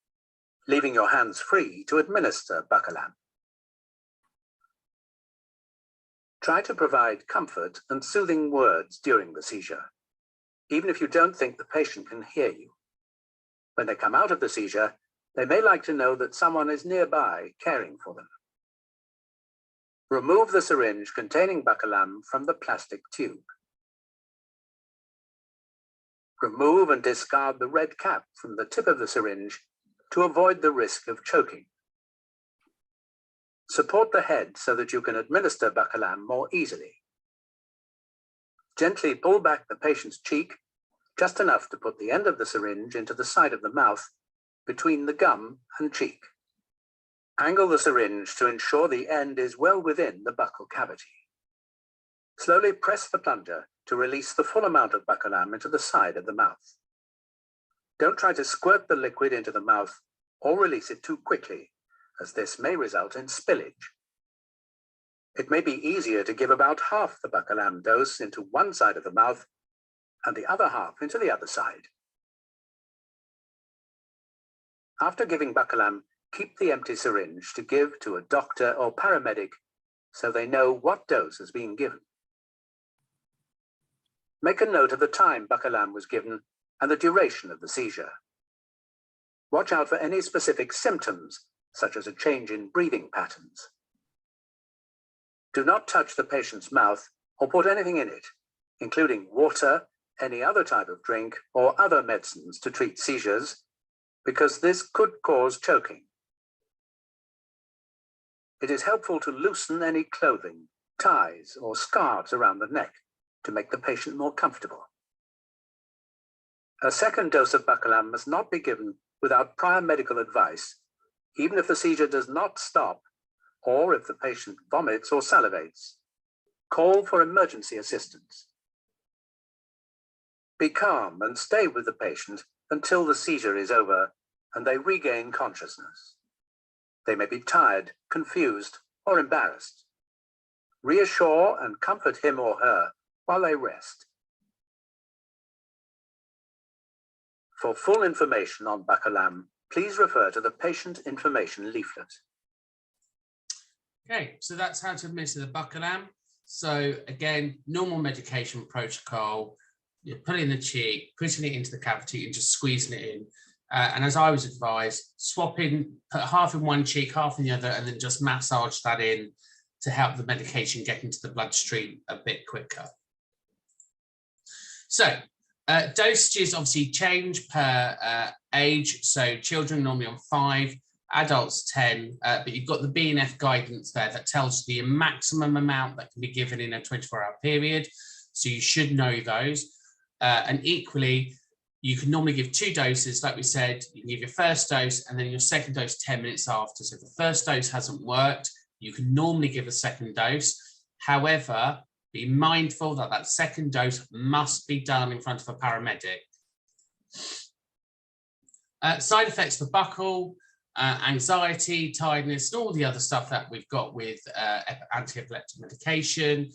leaving your hands free to administer Bacalam. Try to provide comfort and soothing words during the seizure, even if you don't think the patient can hear you. When they come out of the seizure, they may like to know that someone is nearby caring for them. Remove the syringe containing Bacalam from the plastic tube. Remove and discard the red cap from the tip of the syringe to avoid the risk of choking. Support the head so that you can administer Bacalam more easily. Gently pull back the patient's cheek, just enough to put the end of the syringe into the side of the mouth, between the gum and cheek. Angle the syringe to ensure the end is well within the buccal cavity. Slowly press the plunger to release the full amount of Bacalam into the side of the mouth. Don't try to squirt the liquid into the mouth or release it too quickly, as this may result in spillage. It may be easier to give about half the Bacalam dose into one side of the mouth and the other half into the other side. After giving Bacalam, keep the empty syringe to give to a doctor or paramedic so they know what dose is being given. Make a note of the time Bacalam was given and the duration of the seizure. Watch out for any specific symptoms, such as a change in breathing patterns. Do not touch the patient's mouth or put anything in it, including water, any other type of drink, or other medicines to treat seizures, because this could cause choking. It is helpful to loosen any clothing, ties, or scarves around the neck to make the patient more comfortable. A second dose of Bacalam must not be given without prior medical advice, even if the seizure does not stop or if the patient vomits or salivates. Call for emergency assistance. Be calm and stay with the patient until the seizure is over and they regain consciousness. They may be tired, confused, or embarrassed. Reassure and comfort him or her while they rest. For full information on Bacalam, please refer to the patient information leaflet. Okay, so that's how to administer the Bacalam. So again, normal medication protocol, you put it in the cheek, putting it into the cavity and just squeezing it in. And as I was advised, swap in, put half in one cheek, half in the other, and then just massage that in to help the medication get into the bloodstream a bit quicker. So dosages obviously change per age. So children normally on 5, adults 10, but you've got the BNF guidance there that tells you the maximum amount that can be given in a 24-hour period. So you should know those. And equally, you can normally give 2 doses. Like we said, you can give your first dose and then your second dose 10 minutes after. So if the first dose hasn't worked, you can normally give a second dose. However, be mindful that that second dose must be done in front of a paramedic. Side effects for buccal, anxiety, tiredness, and all the other stuff that we've got with anti-epileptic medication,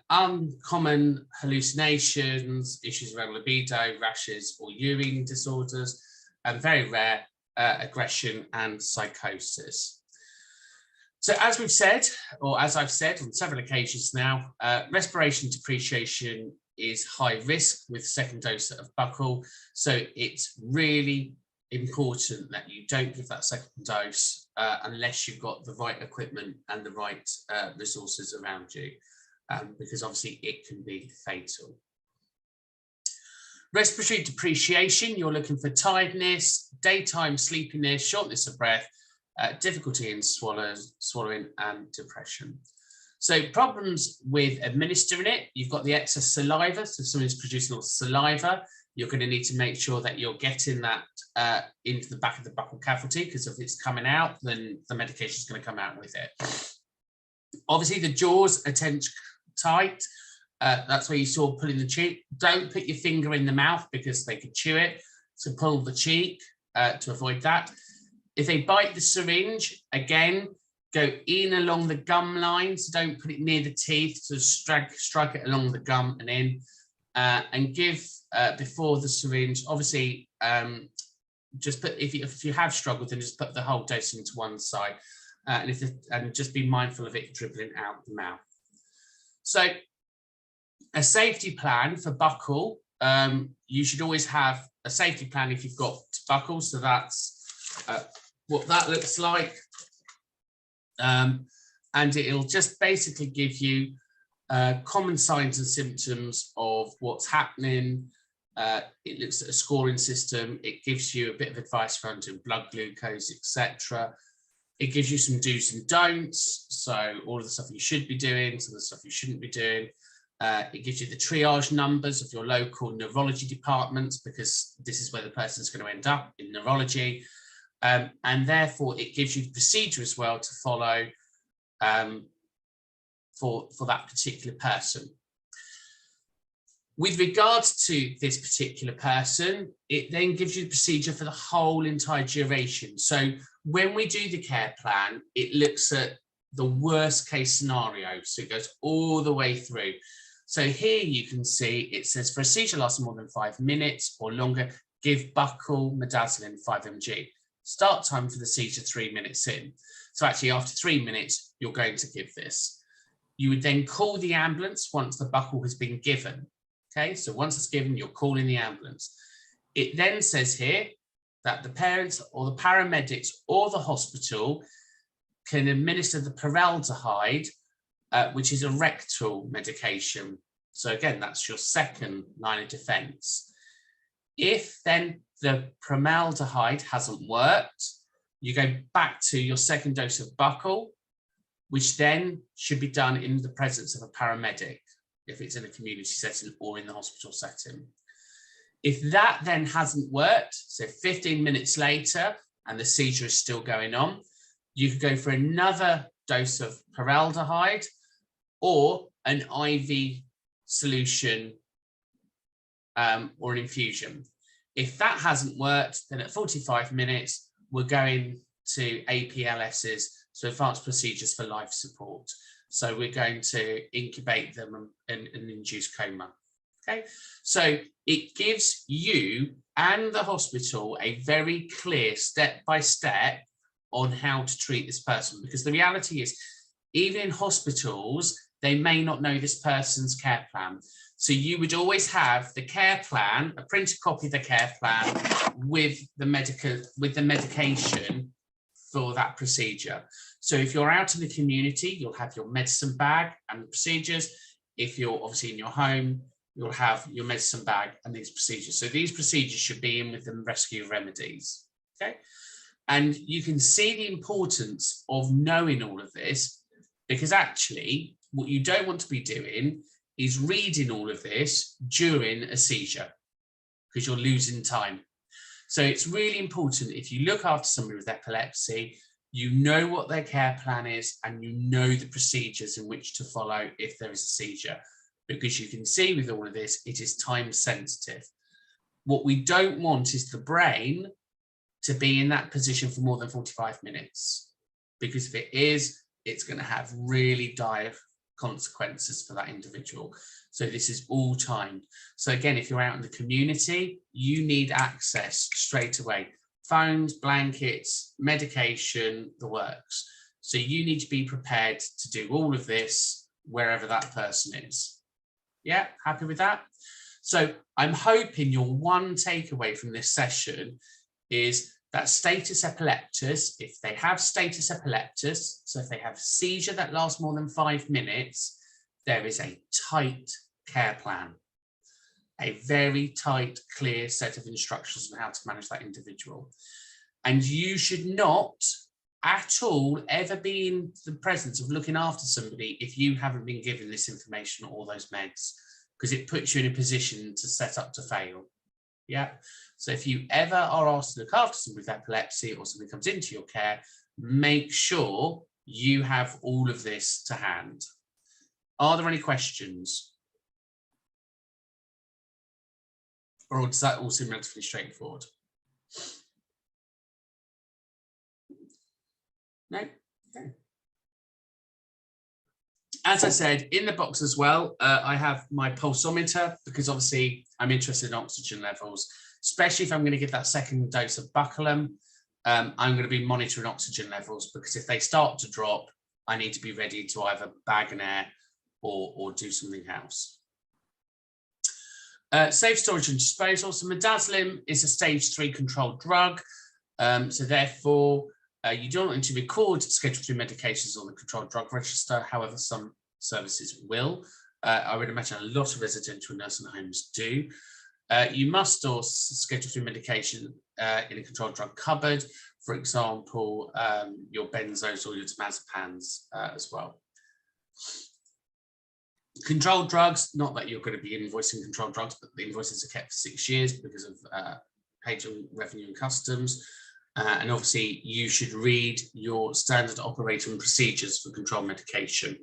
uncommon hallucinations, issues around libido, rashes or urine disorders, and very rare aggression and psychosis. So as we've said, or as I've said on several occasions now, respiration depreciation is high risk with second dose of buccal. So it's really important that you don't give that second dose unless you've got the right equipment and the right resources around you, because obviously it can be fatal. Respiratory depreciation, you're looking for tiredness, daytime sleepiness, shortness of breath, difficulty in swallowing and depression. So problems with administering it, you've got the excess saliva. So if someone's producing a lot of saliva, you're going to need to make sure that you're getting that into the back of the buccal cavity, because if it's coming out, then the medication is going to come out with it. Obviously, the jaws are tense tight. That's where you saw pulling the cheek. Don't put your finger in the mouth because they could chew it. So pull the cheek to avoid that. If they bite the syringe, again, go in along the gum line. So don't put it near the teeth. So strike it along the gum and in. And give before the syringe. Obviously, just put if you have struggled, then just put the whole dose into one side, and just be mindful of it dribbling out the mouth. So, a safety plan for buccal. You should always have a safety plan if you've got buccal. So that's what that looks like, and it'll just basically give you common signs and symptoms of what's happening. It looks at a scoring system. It gives you a bit of advice around doing blood glucose, etc. It gives you some do's and don'ts. So all of the stuff you should be doing, some of the stuff you shouldn't be doing. It gives you the triage numbers of your local neurology departments, because this is where the person's going to end up in neurology. And therefore, it gives you the procedure as well to follow for that particular person. With regards to this particular person, it then gives you the procedure for the whole entire duration. So when we do the care plan, it looks at the worst case scenario. So it goes all the way through. So here you can see it says for a seizure lasting more than 5 minutes or longer, give buccal midazolam 5 mg. Start time for the seizure 3 minutes in. So actually after 3 minutes, you're going to give this. You would then call the ambulance once the buccal has been given. Okay, so once it's given, you're calling the ambulance. It then says here that the parents or the paramedics or the hospital can administer the paraldehyde, which is a rectal medication. So again, that's your second line of defense. If then the formaldehyde hasn't worked, you go back to your second dose of buccal, which then should be done in the presence of a paramedic, if it's in a community setting or in the hospital setting. If that then hasn't worked, so 15 minutes later, and the seizure is still going on, you could go for another dose of paraldehyde or an IV solution or an infusion. If that hasn't worked, then at 45 minutes, we're going to APLSs, so advanced procedures for life support. So we're going to incubate them and induce coma. Okay, so it gives you and the hospital a very clear step-by-step on how to treat this person, because the reality is, even in hospitals, they may not know this person's care plan. So you would always have the care plan, a printed copy of the care plan with the medication for that procedure. So if you're out in the community, you'll have your medicine bag and the procedures. If you're obviously in your home, you'll have your medicine bag and these procedures. So these procedures should be in with the rescue remedies. Okay. And you can see the importance of knowing all of this, because actually what you don't want to be doing is reading all of this during a seizure, because you're losing time. So it's really important, if you look after somebody with epilepsy, you know what their care plan is and you know the procedures in which to follow if there is a seizure, because you can see with all of this, it is time sensitive. What we don't want is the brain to be in that position for more than 45 minutes, because if it is, it's going to have really dire consequences for that individual. So this is all timed. So again, if you're out in the community, you need access straight away. Phones, blankets, medication, the works. So you need to be prepared to do all of this wherever that person is. Yeah, happy with that? So I'm hoping your one takeaway from this session is that status epilepticus, if they have status epilepticus, so if they have seizure that lasts more than 5 minutes, there is a tight care plan, a very tight, clear set of instructions on how to manage that individual. And you should not at all ever be in the presence of looking after somebody if you haven't been given this information or those meds, because it puts you in a position to set up to fail. Yeah. So if you ever are asked to look after somebody with epilepsy or somebody comes into your care, make sure you have all of this to hand. Are there any questions? Or does that all seem relatively straightforward? No? Okay. As I said, in the box as well, I have my pulsometer, because obviously I'm interested in oxygen levels, especially if I'm going to give that second dose of Buckalum. I'm going to be monitoring oxygen levels, because if they start to drop, I need to be ready to either bag an air or do something else. Safe storage and disposal. So midazolam is a stage 3 controlled drug. So therefore, you don't need to record Schedule 3 medications on the controlled drug register. However, some services will. I would imagine a lot of residential nursing homes do. You must store Schedule 3 medication in a controlled drug cupboard. For example, your benzos or your diazepams as well. Controlled drugs, not that you're going to be invoicing controlled drugs, but the invoices are kept for 6 years because of Page on Revenue and Customs. And obviously, you should read your standard operating procedures for controlled medication.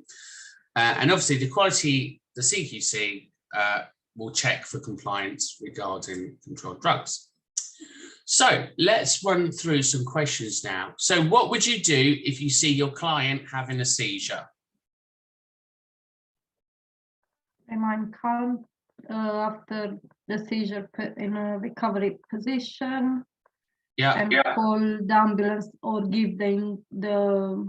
And obviously, the quality, the CQC will check for compliance regarding controlled drugs. So let's run through some questions now. So what would you do if you see your client having a seizure? Remain calm after the seizure, put in a recovery position. And call the ambulance or give the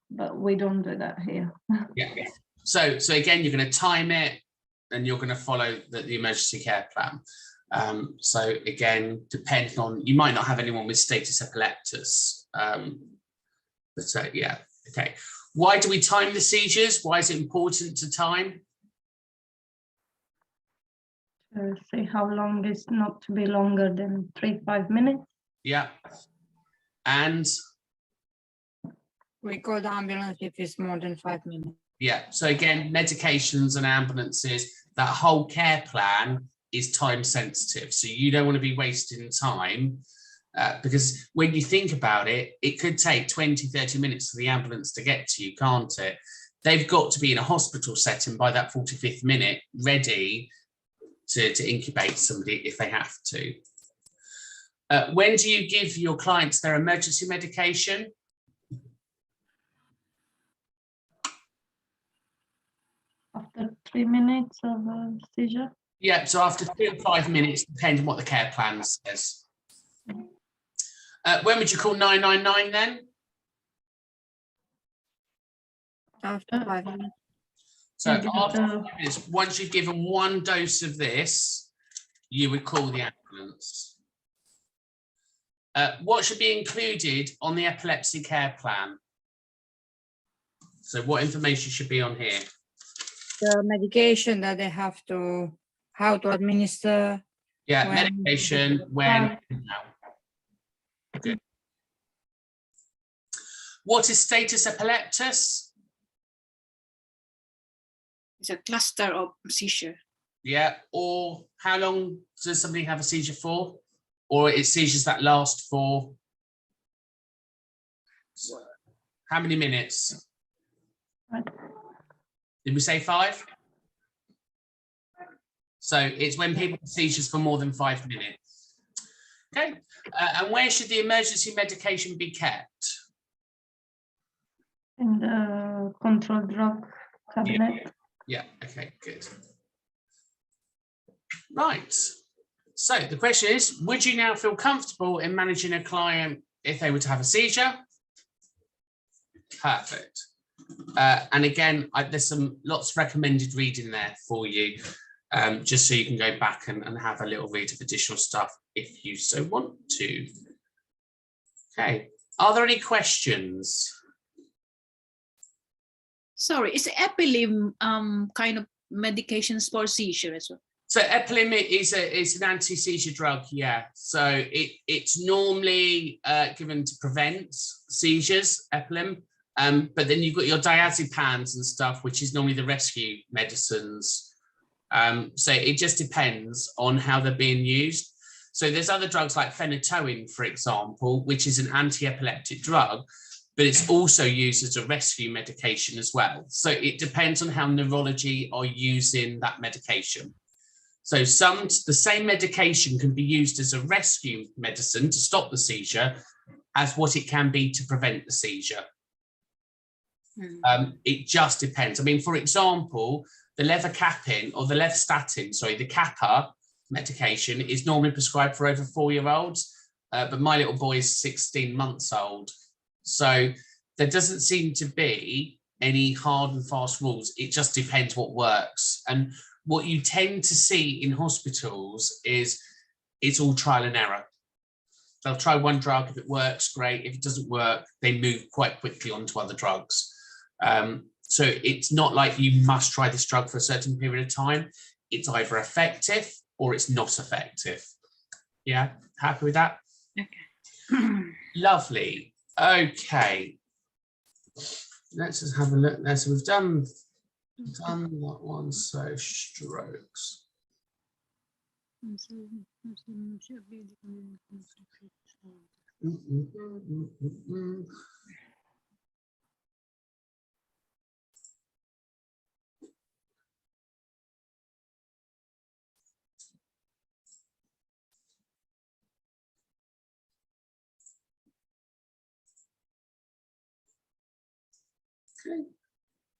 but we don't do that here. Yeah. So again, you're going to time it and you're going to follow the emergency care plan. So again, depending on, you might not have anyone with status epilepticus, but yeah, okay. Why do we time the seizures? Why is it important to time? See how long is not to be longer than 3-5 minutes. Yeah. And we call the ambulance if it's more than 5 minutes. Yeah. So again, medications and ambulances, that whole care plan is time sensitive. So you don't want to be wasting time because when you think about it, it could take 20-30 minutes for the ambulance to get to you, can't it? They've got to be in a hospital setting by that 45th minute, ready to incubate somebody if they have to. When do you give your clients their emergency medication? After 3 minutes of a seizure? Yeah, so after 3 or 5 minutes, depending on what the care plan says. When would you call 999 then? After 5 minutes. So after 5 minutes, once you've given 1 dose of this, you would call the ambulance. What should be included on the epilepsy care plan? So what information should be on here? The medication that they have to, how to administer. Yeah, medication, when, and how. Good. What is status epilepticus? It's a cluster of seizure. Yeah, or how long does somebody have a seizure for? Or it's seizures that last for how many minutes? Did we say 5? So it's when people have seizures for more than 5 minutes. Okay, and where should the emergency medication be kept? In the controlled drug cabinet. Yeah, okay, good. Right. So the question is, would you now feel comfortable in managing a client if they were to have a seizure? Perfect. And again, there's lots of recommended reading there for you, just so you can go back and have a little read of additional stuff if you so want to. Okay, are there any questions? Sorry, is Epilim kind of medications for seizure as well? So Epilim is an anti-seizure drug, yeah. So it's normally given to prevent seizures, Epilim. But then you've got your diazepams and stuff, which is normally the rescue medicines. So it just depends on how they're being used. So there's other drugs like phenytoin, for example, which is an anti-epileptic drug, but it's also used as a rescue medication as well. So it depends on how neurology are using that medication. So the same medication can be used as a rescue medicine to stop the seizure as what it can be to prevent the seizure. It just depends. I mean, for example, the levetiracetam or the levastatin, sorry, the kappa medication is normally prescribed for over 4-year-olds, but my little boy is 16 months old. So there doesn't seem to be any hard and fast rules. It just depends what works. And what you tend to see in hospitals is it's all trial and error. They'll try one drug. If it works, great. If it doesn't work, they move quite quickly onto other drugs. So it's not like you must try this drug for a certain period of time. It's either effective or it's not effective. Yeah, happy with that? Okay. Lovely. Okay. Let's just have a look there. So we've done that one, so strokes. Okay.